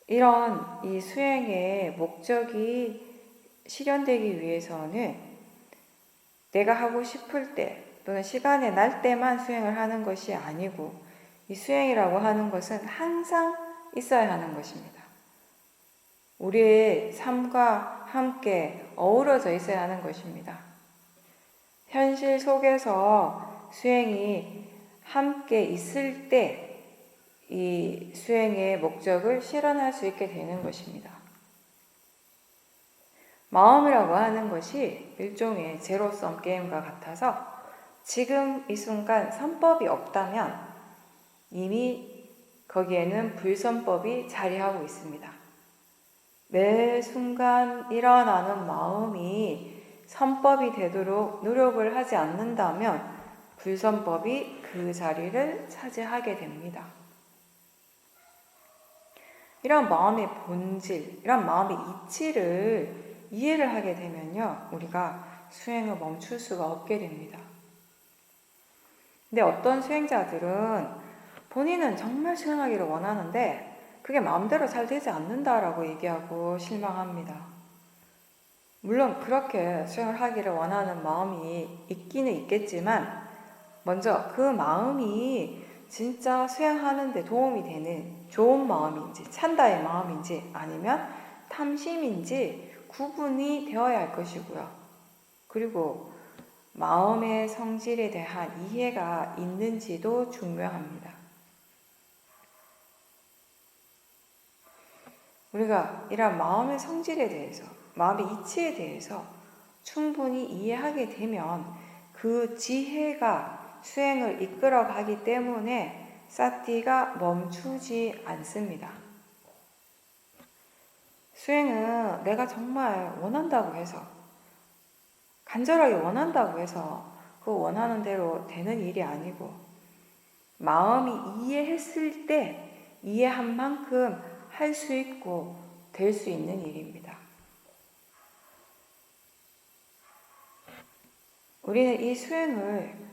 이런 이 수행의 목적이 실현되기 위해서는 내가 하고 싶을 때 또는 시간이 날 때만 수행을 하는 것이 아니고 이 수행이라고 하는 것은 항상 있어야 하는 것입니다. 우리의 삶과 함께 어우러져 있어야 하는 것입니다. 현실 속에서 수행이 함께 있을 때 이 수행의 목적을 실현할 수 있게 되는 것입니다. 마음이라고 하는 것이 일종의 제로섬 게임과 같아서 지금 이 순간 선법이 없다면 이미 거기에는 불선법이 자리하고 있습니다. 매 순간 일어나는 마음이 선법이 되도록 노력을 하지 않는다면 불선법이 그 자리를 차지하게 됩니다. 이런 마음의 본질, 이런 마음의 이치를 이해를 하게 되면요, 우리가 수행을 멈출 수가 없게 됩니다. 근데 어떤 수행자들은 본인은 정말 수행하기를 원하는데 그게 마음대로 잘 되지 않는다라고 얘기하고 실망합니다. 물론 그렇게 수행을 하기를 원하는 마음이 있기는 있겠지만 먼저 그 마음이 진짜 수행하는 데 도움이 되는 좋은 마음인지 찬다의 마음인지 아니면 탐심인지 구분이 되어야 할 것이고요. 그리고 마음의 성질에 대한 이해가 있는지도 중요합니다. 우리가 이런 마음의 성질에 대해서, 마음의 이치에 대해서 충분히 이해하게 되면 그 지혜가 수행을 이끌어가기 때문에 사티가 멈추지 않습니다. 수행은 내가 정말 원한다고 해서, 간절하게 원한다고 해서 그 원하는 대로 되는 일이 아니고 마음이 이해했을 때 이해한 만큼 할 수 있고 될 수 있는 일입니다. 우리는 이 수행을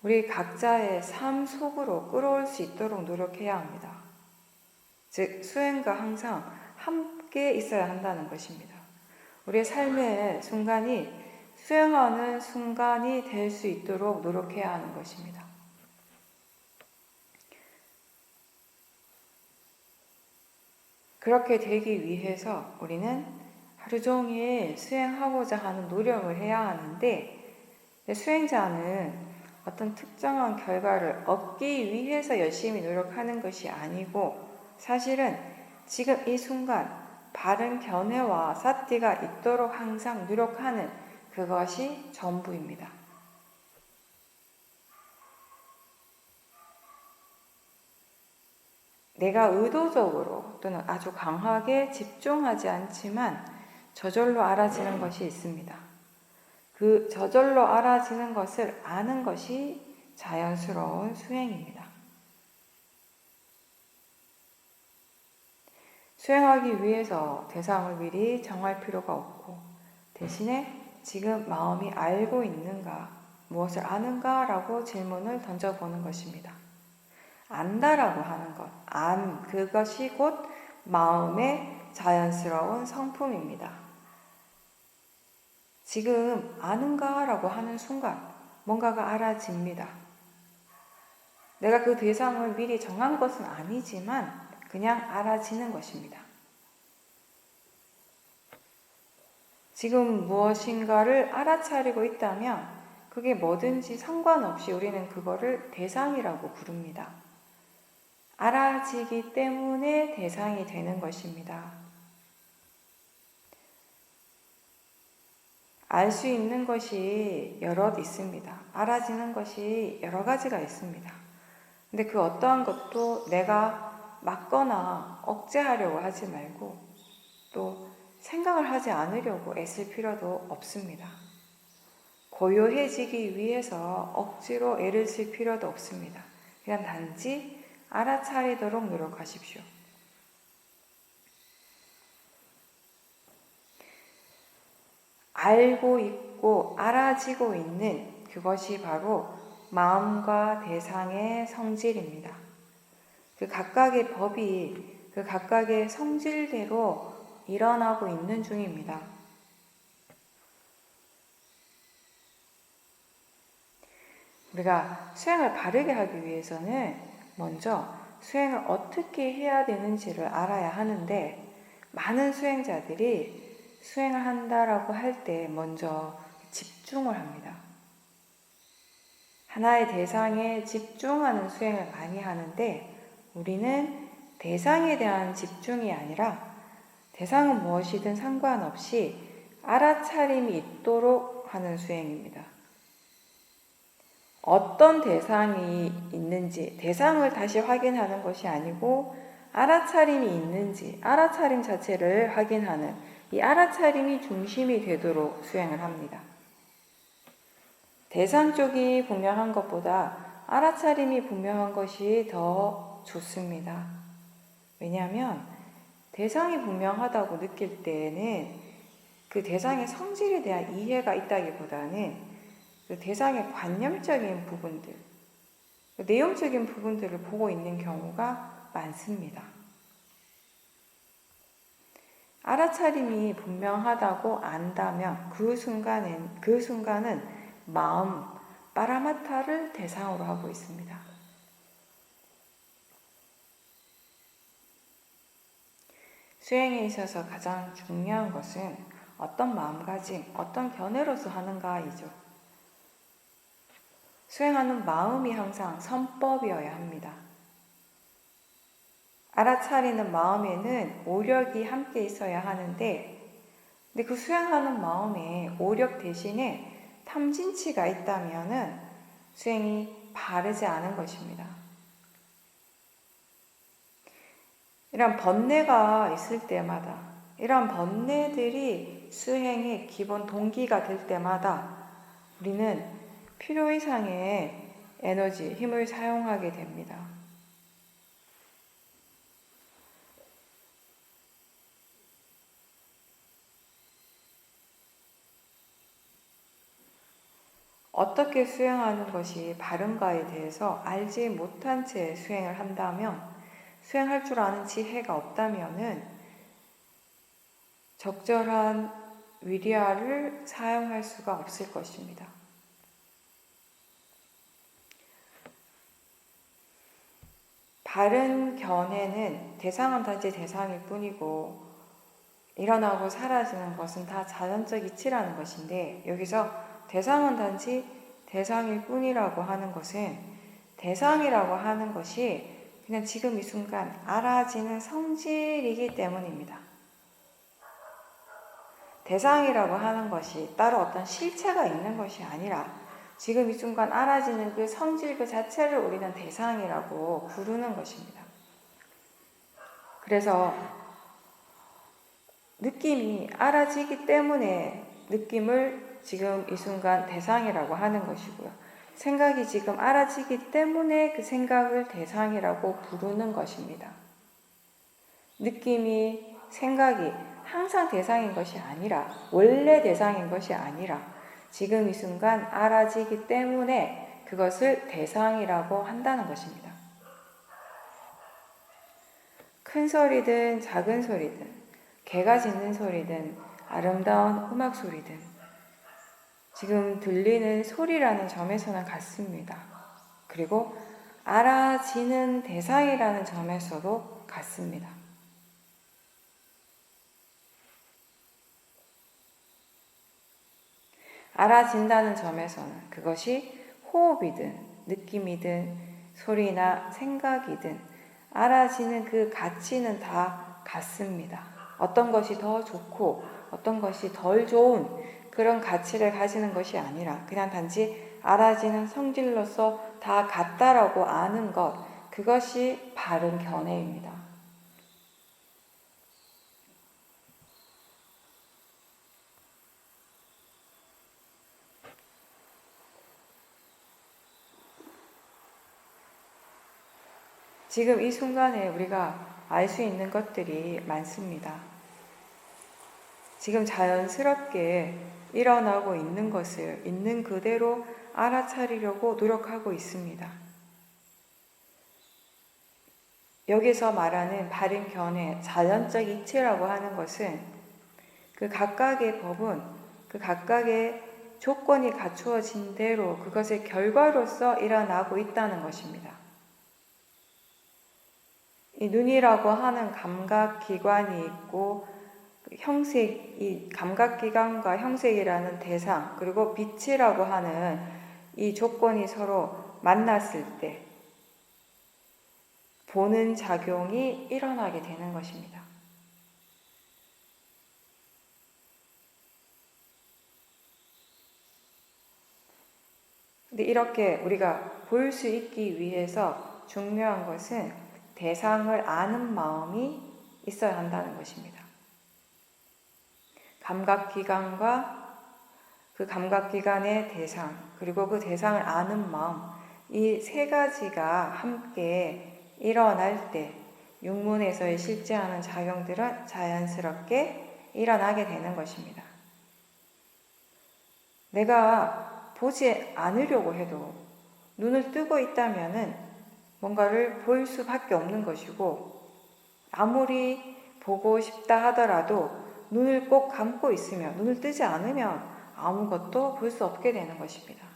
우리 각자의 삶 속으로 끌어올 수 있도록 노력해야 합니다. 즉, 수행과 항상 함께 있어야 한다는 것입니다. 우리의 삶의 순간이 수행하는 순간이 될 수 있도록 노력해야 하는 것입니다. 그렇게 되기 위해서 우리는 하루 종일 수행하고자 하는 노력을 해야 하는데, 수행자는 어떤 특정한 결과를 얻기 위해서 열심히 노력하는 것이 아니고, 사실은 지금 이 순간 바른 견해와 사티가 있도록 항상 노력하는 그것이 전부입니다. 내가 의도적으로 또는 아주 강하게 집중하지 않지만 저절로 알아지는 것이 있습니다. 그 저절로 알아지는 것을 아는 것이 자연스러운 수행입니다. 수행하기 위해서 대상을 미리 정할 필요가 없고, 대신에 지금 마음이 알고 있는가, 무엇을 아는가 라고 질문을 던져보는 것입니다. 안다라고 하는 것, 그것이 곧 마음의 자연스러운 성품입니다. 지금 아는가 라고 하는 순간 뭔가가 알아집니다. 내가 그 대상을 미리 정한 것은 아니지만 그냥 알아지는 것입니다. 지금 무엇인가를 알아차리고 있다면 그게 뭐든지 상관없이 우리는 그거를 대상이라고 부릅니다. 알아지기 때문에 대상이 되는 것입니다. 알 수 있는 것이 여럿 있습니다. 알아지는 것이 여러 가지가 있습니다. 근데 그 어떠한 것도 내가 막거나 억제하려고 하지 말고 또 생각을 하지 않으려고 애쓸 필요도 없습니다. 고요해지기 위해서 억지로 애를 쓸 필요도 없습니다. 그냥 단지 알아차리도록 노력하십시오. 알고 있고 알아지고 있는 그것이 바로 마음과 대상의 성질입니다. 그 각각의 법이 그 각각의 성질대로 일어나고 있는 중입니다. 우리가 수행을 바르게 하기 위해서는 먼저 수행을 어떻게 해야 되는지를 알아야 하는데, 많은 수행자들이 수행을 한다라고 할 때 먼저 집중을 합니다. 하나의 대상에 집중하는 수행을 많이 하는데, 우리는 대상에 대한 집중이 아니라 대상은 무엇이든 상관없이 알아차림이 있도록 하는 수행입니다. 어떤 대상이 있는지 대상을 다시 확인하는 것이 아니고 알아차림이 있는지 알아차림 자체를 확인하는 이 알아차림이 중심이 되도록 수행을 합니다. 대상 쪽이 분명한 것보다 알아차림이 분명한 것이 더 좋습니다. 왜냐하면 대상이 분명하다고 느낄 때에는 그 대상의 성질에 대한 이해가 있다기보다는 그 대상의 관념적인 부분들, 내용적인 부분들을 보고 있는 경우가 많습니다. 알아차림이 분명하다고 안다면 그 순간은 마음, 파라마타를 대상으로 하고 있습니다. 수행에 있어서 가장 중요한 것은 어떤 마음가짐, 어떤 견해로서 하는가이죠. 수행하는 마음이 항상 선법이어야 합니다. 알아차리는 마음에는 오력이 함께 있어야 하는데, 근데 그 수행하는 마음에 오력 대신에 탐진치가 있다면 수행이 바르지 않은 것입니다. 이런 번뇌가 있을 때마다, 이런 번뇌들이 수행의 기본 동기가 될 때마다 우리는 필요 이상의 에너지, 힘을 사용하게 됩니다. 어떻게 수행하는 것이 바른가에 대해서 알지 못한 채 수행을 한다면, 수행할 줄 아는 지혜가 없다면 적절한 위리아를 사용할 수가 없을 것입니다. 바른 견해는 대상은 단지 대상일 뿐이고 일어나고 사라지는 것은 다 자연적 이치라는 것인데, 여기서 대상은 단지 대상일 뿐이라고 하는 것은 대상이라고 하는 것이 그냥 지금 이 순간 알아지는 성질이기 때문입니다. 대상이라고 하는 것이 따로 어떤 실체가 있는 것이 아니라 지금 이 순간 알아지는 그 성질 그 자체를 우리는 대상이라고 부르는 것입니다. 그래서 느낌이 알아지기 때문에 느낌을 지금 이 순간 대상이라고 하는 것이고요. 생각이 지금 알아지기 때문에 그 생각을 대상이라고 부르는 것입니다. 느낌이, 생각이 항상 대상인 것이 아니라, 원래 대상인 것이 아니라 지금 이 순간 알아지기 때문에 그것을 대상이라고 한다는 것입니다. 큰 소리든 작은 소리든, 개가 짖는 소리든 아름다운 음악 소리든 지금 들리는 소리라는 점에서는 같습니다. 그리고 알아지는 대상이라는 점에서도 같습니다. 알아진다는 점에서는 그것이 호흡이든 느낌이든 소리나 생각이든 알아지는 그 가치는 다 같습니다. 어떤 것이 더 좋고 어떤 것이 덜 좋은 그런 가치를 가지는 것이 아니라 그냥 단지 알아지는 성질로서 다 같다라고 아는 것, 그것이 바른 견해입니다. 지금 이 순간에 우리가 알 수 있는 것들이 많습니다. 지금 자연스럽게 일어나고 있는 것을 있는 그대로 알아차리려고 노력하고 있습니다. 여기서 말하는 바른 견해, 자연적 이치라고 하는 것은 그 각각의 법은 그 각각의 조건이 갖추어진 대로 그것의 결과로서 일어나고 있다는 것입니다. 이 눈이라고 하는 감각기관이 있고 형색, 이 감각기관과 형색이라는 대상, 그리고 빛이라고 하는 이 조건이 서로 만났을 때 보는 작용이 일어나게 되는 것입니다. 근데 이렇게 우리가 볼 수 있기 위해서 중요한 것은 대상을 아는 마음이 있어야 한다는 것입니다. 감각기관과 그 감각기관의 대상, 그리고 그 대상을 아는 마음, 이 세 가지가 함께 일어날 때 육문에서의 실제하는 작용들은 자연스럽게 일어나게 되는 것입니다. 내가 보지 않으려고 해도 눈을 뜨고 있다면은 뭔가를 볼 수밖에 없는 것이고, 아무리 보고 싶다 하더라도 눈을 꼭 감고 있으면, 눈을 뜨지 않으면 아무것도 볼 수 없게 되는 것입니다.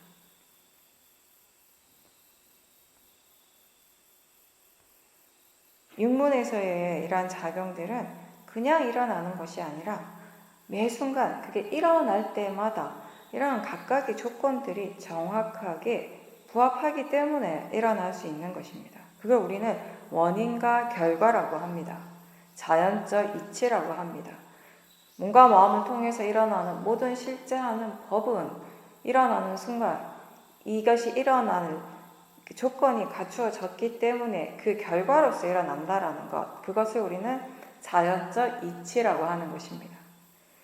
육문에서의 이러한 작용들은 그냥 일어나는 것이 아니라 매 순간 그게 일어날 때마다 이러한 각각의 조건들이 정확하게 부합하기 때문에 일어날 수 있는 것입니다. 그걸 우리는 원인과 결과라고 합니다. 자연적 이치라고 합니다. 몸과 마음을 통해서 일어나는 모든 실제하는 법은 일어나는 순간 이것이 일어나는 조건이 갖추어졌기 때문에 그 결과로서 일어난다라는 것, 그것을 우리는 자연적 이치라고 하는 것입니다.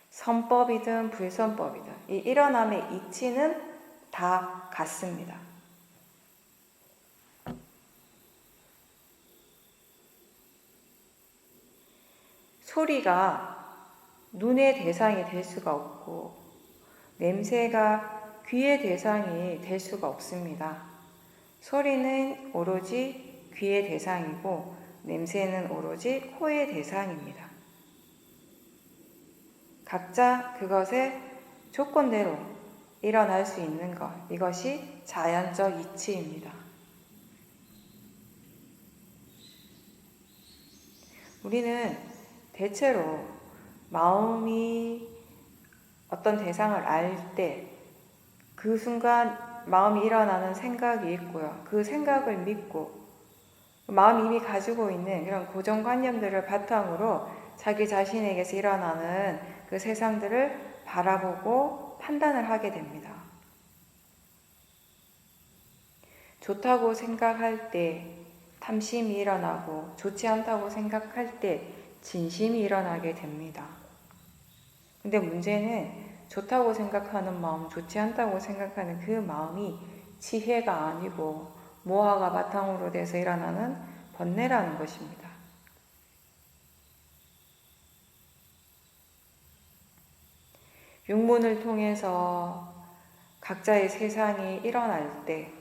선법이든 불선법이든 이 일어남의 이치는 다 같습니다. 소리가 눈의 대상이 될 수가 없고 냄새가 귀의 대상이 될 수가 없습니다. 소리는 오로지 귀의 대상이고 냄새는 오로지 코의 대상입니다. 각자 그것의 조건대로 일어날 수 있는 것, 이것이 자연적 이치입니다. 우리는 대체로 마음이 어떤 대상을 알 때 그 순간 마음이 일어나는 생각이 있고요. 그 생각을 믿고 마음이 이미 가지고 있는 그런 고정관념들을 바탕으로 자기 자신에게서 일어나는 그 세상들을 바라보고 판단을 하게 됩니다. 좋다고 생각할 때 탐심이 일어나고 좋지 않다고 생각할 때 진심이 일어나게 됩니다. 근데 문제는 좋다고 생각하는 마음, 좋지 않다고 생각하는 그 마음이 지혜가 아니고 모하가 바탕으로 돼서 일어나는 번뇌라는 것입니다. 육문을 통해서 각자의 세상이 일어날 때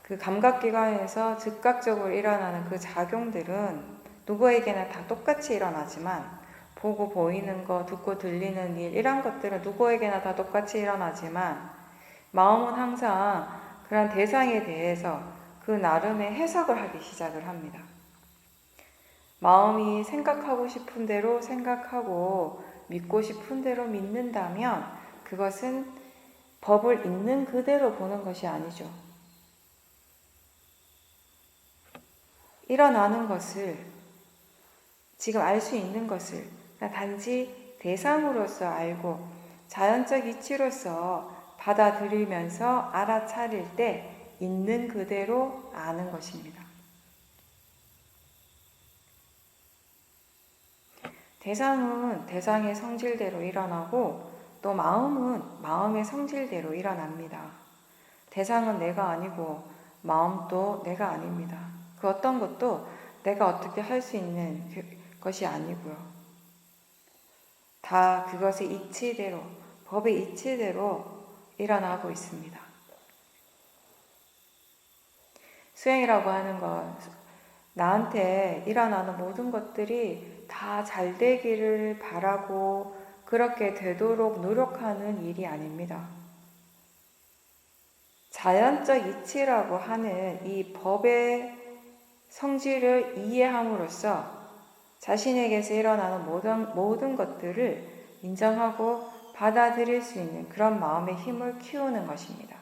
그 감각기관에서 즉각적으로 일어나는 그 작용들은 누구에게나 다 똑같이 일어나지만 보고 보이는 거, 듣고 들리는 일 이런 것들은 누구에게나 다 똑같이 일어나지만 마음은 항상 그런 대상에 대해서 그 나름의 해석을 하기 시작을 합니다. 마음이 생각하고 싶은 대로 생각하고 믿고 싶은 대로 믿는다면 그것은 법을 있는 그대로 보는 것이 아니죠. 일어나는 것을 지금 알 수 있는 것을 단지 대상으로서 알고 자연적 이치로서 받아들이면서 알아차릴 때 있는 그대로 아는 것입니다. 대상은 대상의 성질대로 일어나고 또 마음은 마음의 성질대로 일어납니다. 대상은 내가 아니고 마음도 내가 아닙니다. 그 어떤 것도 내가 어떻게 할 수 있는 것이 아니고요. 다 그것의 이치대로, 법의 이치대로 일어나고 있습니다. 수행이라고 하는 것, 나한테 일어나는 모든 것들이 다 잘 되기를 바라고 그렇게 되도록 노력하는 일이 아닙니다. 자연적 이치라고 하는 이 법의 성질을 이해함으로써 자신에게서 일어나는 모든 것들을 인정하고 받아들일 수 있는 그런 마음의 힘을 키우는 것입니다.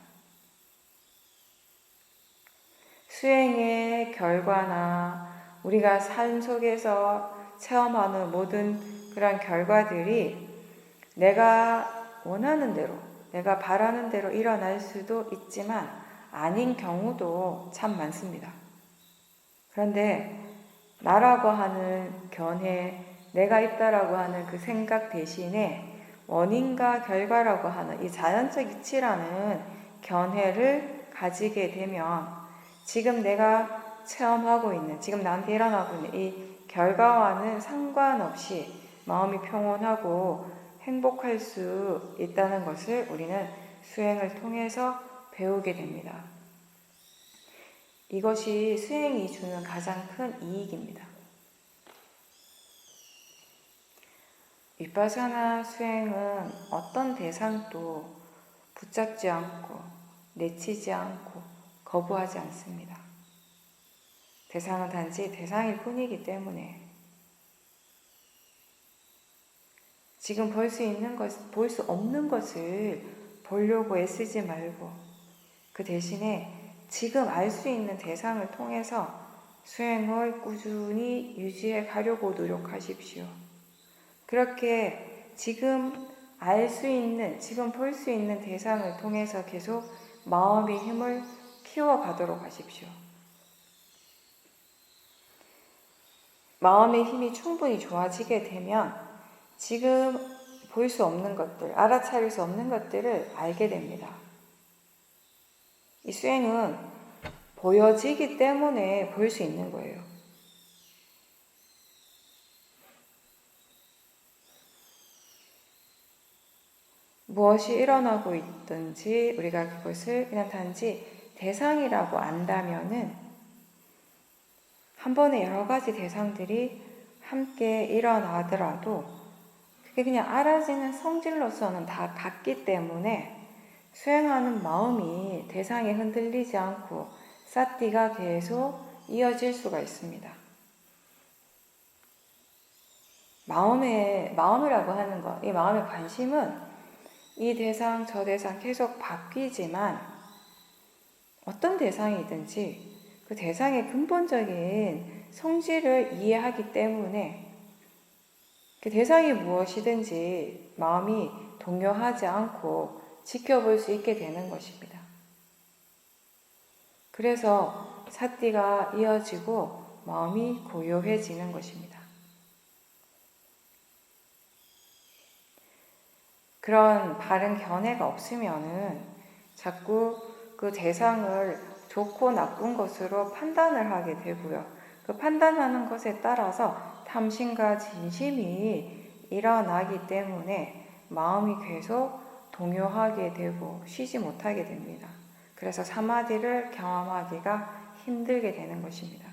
수행의 결과나 우리가 삶 속에서 체험하는 모든 그런 결과들이 내가 원하는 대로, 내가 바라는 대로 일어날 수도 있지만 아닌 경우도 참 많습니다. 그런데 나라고 하는 견해, 내가 있다라고 하는 그 생각 대신에 원인과 결과라고 하는 이 자연적 이치라는 견해를 가지게 되면 지금 내가 체험하고 있는, 지금 나한테 일어나고 있는 이 결과와는 상관없이 마음이 평온하고 행복할 수 있다는 것을 우리는 수행을 통해서 배우게 됩니다. 이것이 수행이 주는 가장 큰 이익입니다. 위파사나 수행은 어떤 대상도 붙잡지 않고 내치지 않고 거부하지 않습니다. 대상은 단지 대상일 뿐이기 때문에 지금 볼 수 있는 것, 볼 수 없는 것을 보려고 애쓰지 말고 그 대신에 지금 알 수 있는 대상을 통해서 수행을 꾸준히 유지해 가려고 노력하십시오. 그렇게 지금 알 수 있는, 지금 볼 수 있는 대상을 통해서 계속 마음의 힘을 키워가도록 하십시오. 마음의 힘이 충분히 좋아지게 되면 지금 볼 수 없는 것들, 알아차릴 수 없는 것들을 알게 됩니다. 이 수행은 보여지기 때문에 볼 수 있는 거예요. 무엇이 일어나고 있든지 우리가 그것을 그냥 단지 대상이라고 안다면은 한 번에 여러 가지 대상들이 함께 일어나더라도 그게 그냥 알아지는 성질로서는 다 같기 때문에 수행하는 마음이 대상에 흔들리지 않고 사띠가 계속 이어질 수가 있습니다. 마음이라고 하는 것, 이 마음의 관심은 이 대상, 저 대상 계속 바뀌지만 어떤 대상이든지 그 대상의 근본적인 성질을 이해하기 때문에 그 대상이 무엇이든지 마음이 동요하지 않고 지켜볼 수 있게 되는 것입니다. 그래서 사띠가 이어지고 마음이 고요해지는 것입니다. 그런 바른 견해가 없으면은 자꾸 그 대상을 좋고 나쁜 것으로 판단을 하게 되고요. 그 판단하는 것에 따라서 탐심과 진심이 일어나기 때문에 마음이 계속 동요하게 되고 쉬지 못하게 됩니다. 그래서 사마디를 경험하기가 힘들게 되는 것입니다.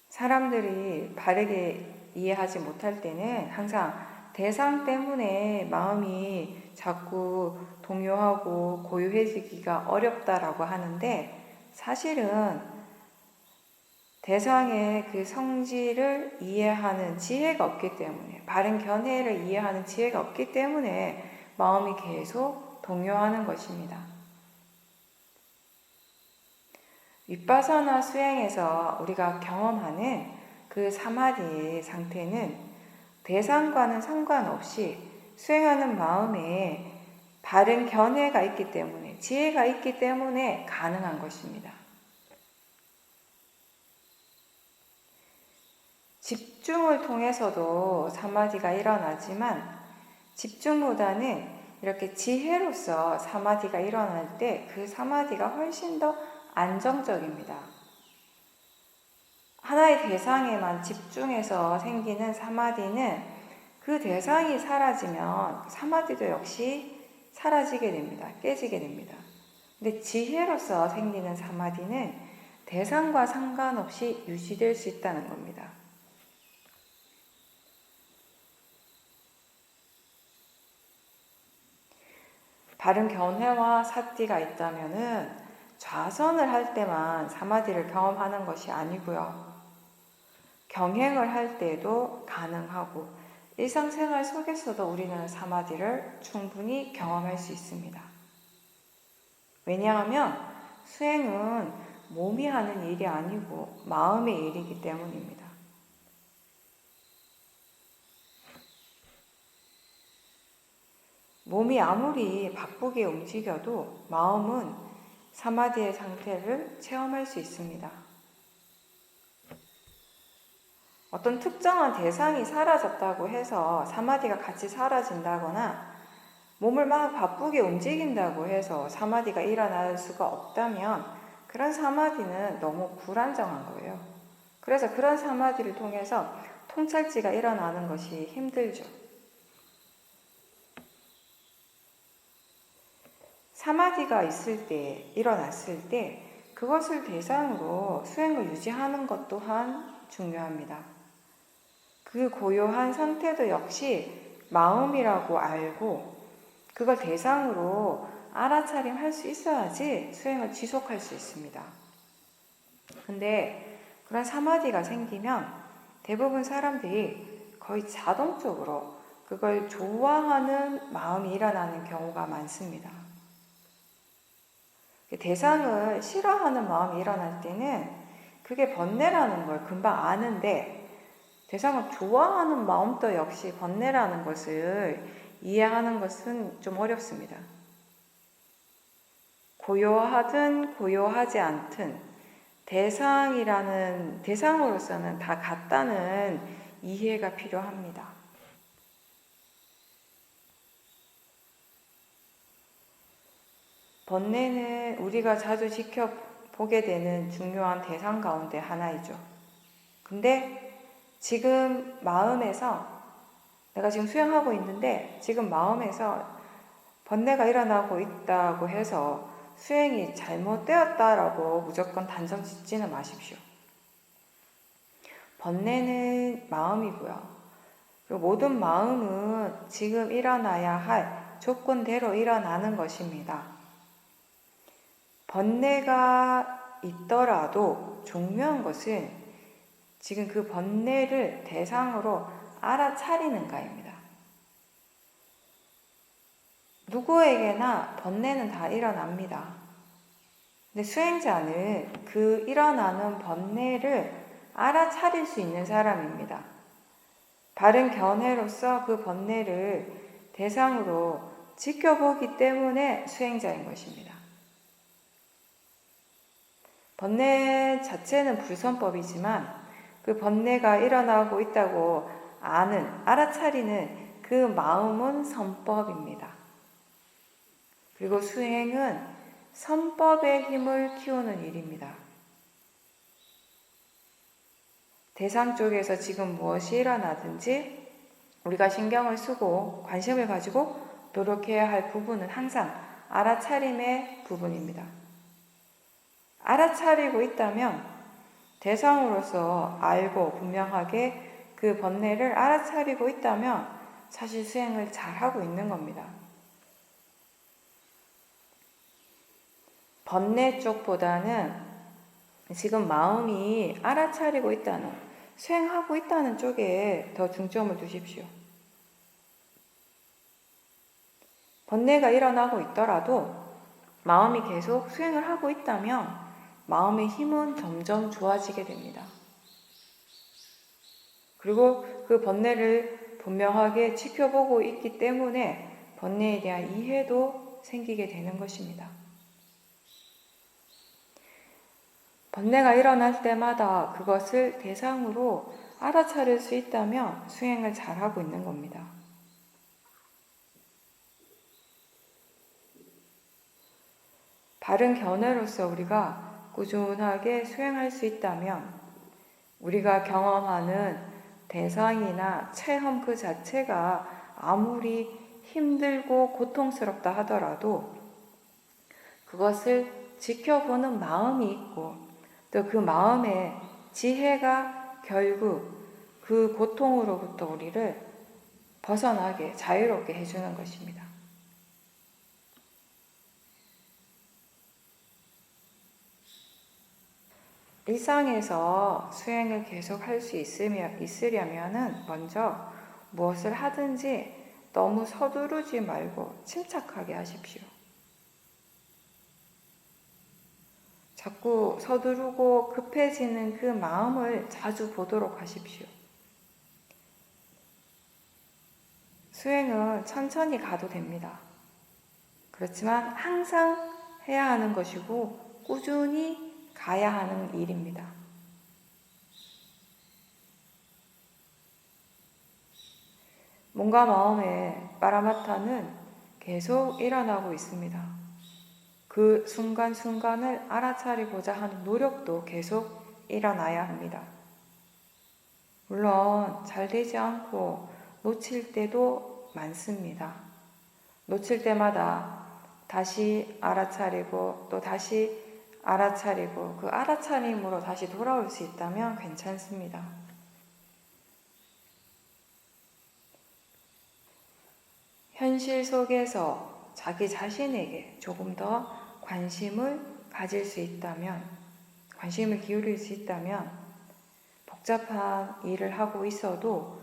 사람들이 바르게 이해하지 못할 때는 항상 대상 때문에 마음이 자꾸 동요하고 고요해지기가 어렵다라고 하는데, 사실은 대상의 그 성질을 이해하는 지혜가 없기 때문에, 바른 견해를 이해하는 지혜가 없기 때문에 마음이 계속 동요하는 것입니다. 윗바사나 수행에서 우리가 경험하는 그 사마디 상태는 대상과는 상관없이 수행하는 마음에 바른 견해가 있기 때문에, 지혜가 있기 때문에 가능한 것입니다. 집중을 통해서도 사마디가 일어나지만 집중보다는 이렇게 지혜로서 사마디가 일어날 때 그 사마디가 훨씬 더 안정적입니다. 하나의 대상에만 집중해서 생기는 사마디는 그 대상이 사라지면 사마디도 역시 사라지게 됩니다. 깨지게 됩니다. 근데 지혜로서 생기는 사마디는 대상과 상관없이 유지될 수 있다는 겁니다. 바른 견해와 사띠가 있다면은 좌선을 할 때만 사마디를 경험하는 것이 아니고요. 경행을 할 때도 가능하고 일상생활 속에서도 우리는 사마디를 충분히 경험할 수 있습니다. 왜냐하면 수행은 몸이 하는 일이 아니고 마음의 일이기 때문입니다. 몸이 아무리 바쁘게 움직여도 마음은 사마디의 상태를 체험할 수 있습니다. 어떤 특정한 대상이 사라졌다고 해서 사마디가 같이 사라진다거나 몸을 막 바쁘게 움직인다고 해서 사마디가 일어날 수가 없다면 그런 사마디는 너무 불안정한 거예요. 그래서 그런 사마디를 통해서 통찰지가 일어나는 것이 힘들죠. 사마디가 있을 때, 일어났을 때 그것을 대상으로 수행을 유지하는 것 또한 중요합니다. 그 고요한 상태도 역시 마음이라고 알고 그걸 대상으로 알아차림할 수 있어야지 수행을 지속할 수 있습니다. 근데 그런 사마디가 생기면 대부분 사람들이 거의 자동적으로 그걸 좋아하는 마음이 일어나는 경우가 많습니다. 대상을 싫어하는 마음이 일어날 때는 그게 번뇌라는 걸 금방 아는데, 대상을 좋아하는 마음도 역시 번뇌라는 것을 이해하는 것은 좀 어렵습니다. 고요하든 고요하지 않든 대상으로서는 다 같다는 이해가 필요합니다. 번뇌는 우리가 자주 지켜보게 되는 중요한 대상 가운데 하나이죠. 근데 지금 마음에서, 내가 지금 수행하고 있는데 지금 마음에서 번뇌가 일어나고 있다고 해서 수행이 잘못되었다라고 무조건 단정 짓지는 마십시오. 번뇌는 마음이고요. 그리고 모든 마음은 지금 일어나야 할 조건대로 일어나는 것입니다. 번뇌가 있더라도 중요한 것은 지금 그 번뇌를 대상으로 알아차리는가입니다. 누구에게나 번뇌는 다 일어납니다. 근데 수행자는 그 일어나는 번뇌를 알아차릴 수 있는 사람입니다. 바른 견해로서 그 번뇌를 대상으로 지켜보기 때문에 수행자인 것입니다. 번뇌 자체는 불선법이지만 그 번뇌가 일어나고 있다고 알아차리는 그 마음은 선법입니다. 그리고 수행은 선법의 힘을 키우는 일입니다. 대상 쪽에서 지금 무엇이 일어나든지 우리가 신경을 쓰고 관심을 가지고 노력해야 할 부분은 항상 알아차림의 부분입니다. 알아차리고 있다면 대상으로서 알고 분명하게 그 번뇌를 알아차리고 있다면 사실 수행을 잘하고 있는 겁니다. 번뇌 쪽보다는 지금 마음이 알아차리고 있다는, 수행하고 있다는 쪽에 더 중점을 두십시오. 번뇌가 일어나고 있더라도 마음이 계속 수행을 하고 있다면 마음의 힘은 점점 좋아지게 됩니다. 그리고 그 번뇌를 분명하게 지켜보고 있기 때문에 번뇌에 대한 이해도 생기게 되는 것입니다. 번뇌가 일어날 때마다 그것을 대상으로 알아차릴 수 있다면 수행을 잘하고 있는 겁니다. 바른 견해로서 우리가 꾸준하게 수행할 수 있다면 우리가 경험하는 대상이나 체험 그 자체가 아무리 힘들고 고통스럽다 하더라도 그것을 지켜보는 마음이 있고 또 그 마음의 지혜가 결국 그 고통으로부터 우리를 벗어나게 자유롭게 해주는 것입니다. 일상에서 수행을 계속 할 수 있으려면 먼저 무엇을 하든지 너무 서두르지 말고 침착하게 하십시오. 자꾸 서두르고 급해지는 그 마음을 자주 보도록 하십시오. 수행은 천천히 가도 됩니다. 그렇지만 항상 해야 하는 것이고 꾸준히 가야 하는 일입니다. 몸과 마음의 빠라마타는 계속 일어나고 있습니다. 그 순간순간을 알아차리고자 하는 노력도 계속 일어나야 합니다. 물론 잘 되지 않고 놓칠 때도 많습니다. 놓칠 때마다 다시 알아차리고 또 다시 알아차리고 그 알아차림으로 다시 돌아올 수 있다면 괜찮습니다. 현실 속에서 자기 자신에게 조금 더 관심을 가질 수 있다면, 관심을 기울일 수 있다면 복잡한 일을 하고 있어도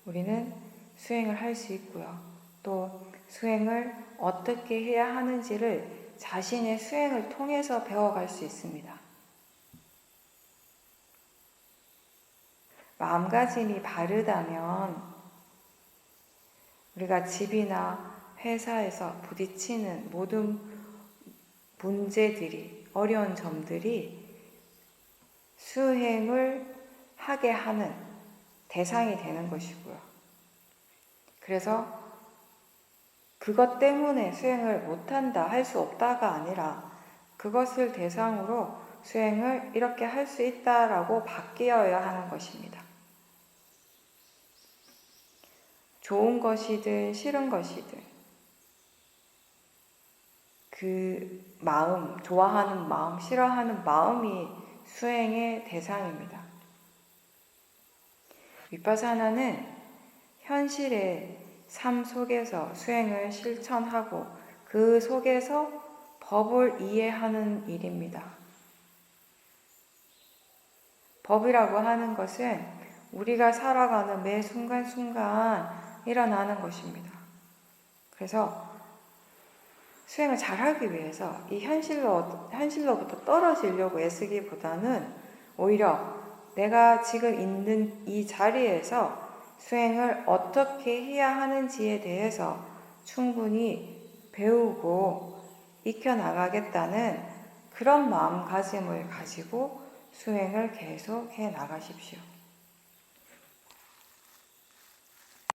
우리는 수행을 할 수 있고요. 또 수행을 어떻게 해야 하는지를 자신의 수행을 통해서 배워갈 수 있습니다. 마음가짐이 바르다면 우리가 집이나 회사에서 부딪히는 모든 문제들이, 어려운 점들이 수행을 하게 하는 대상이 되는 것이고요. 그래서 그것 때문에 수행을 못한다, 할 수 없다가 아니라 그것을 대상으로 수행을 이렇게 할 수 있다라고 바뀌어야 하는 것입니다. 좋은 것이든 싫은 것이든 그 마음, 좋아하는 마음, 싫어하는 마음이 수행의 대상입니다. 위파사나는 현실의 삶 속에서 수행을 실천하고 그 속에서 법을 이해하는 일입니다. 법이라고 하는 것은 우리가 살아가는 매 순간순간 일어나는 것입니다. 그래서 수행을 잘하기 위해서 이 현실로부터 떨어지려고 애쓰기보다는 오히려 내가 지금 있는 이 자리에서 수행을 어떻게 해야 하는지에 대해서 충분히 배우고 익혀나가겠다는 그런 마음가짐을 가지고 수행을 계속 해 나가십시오.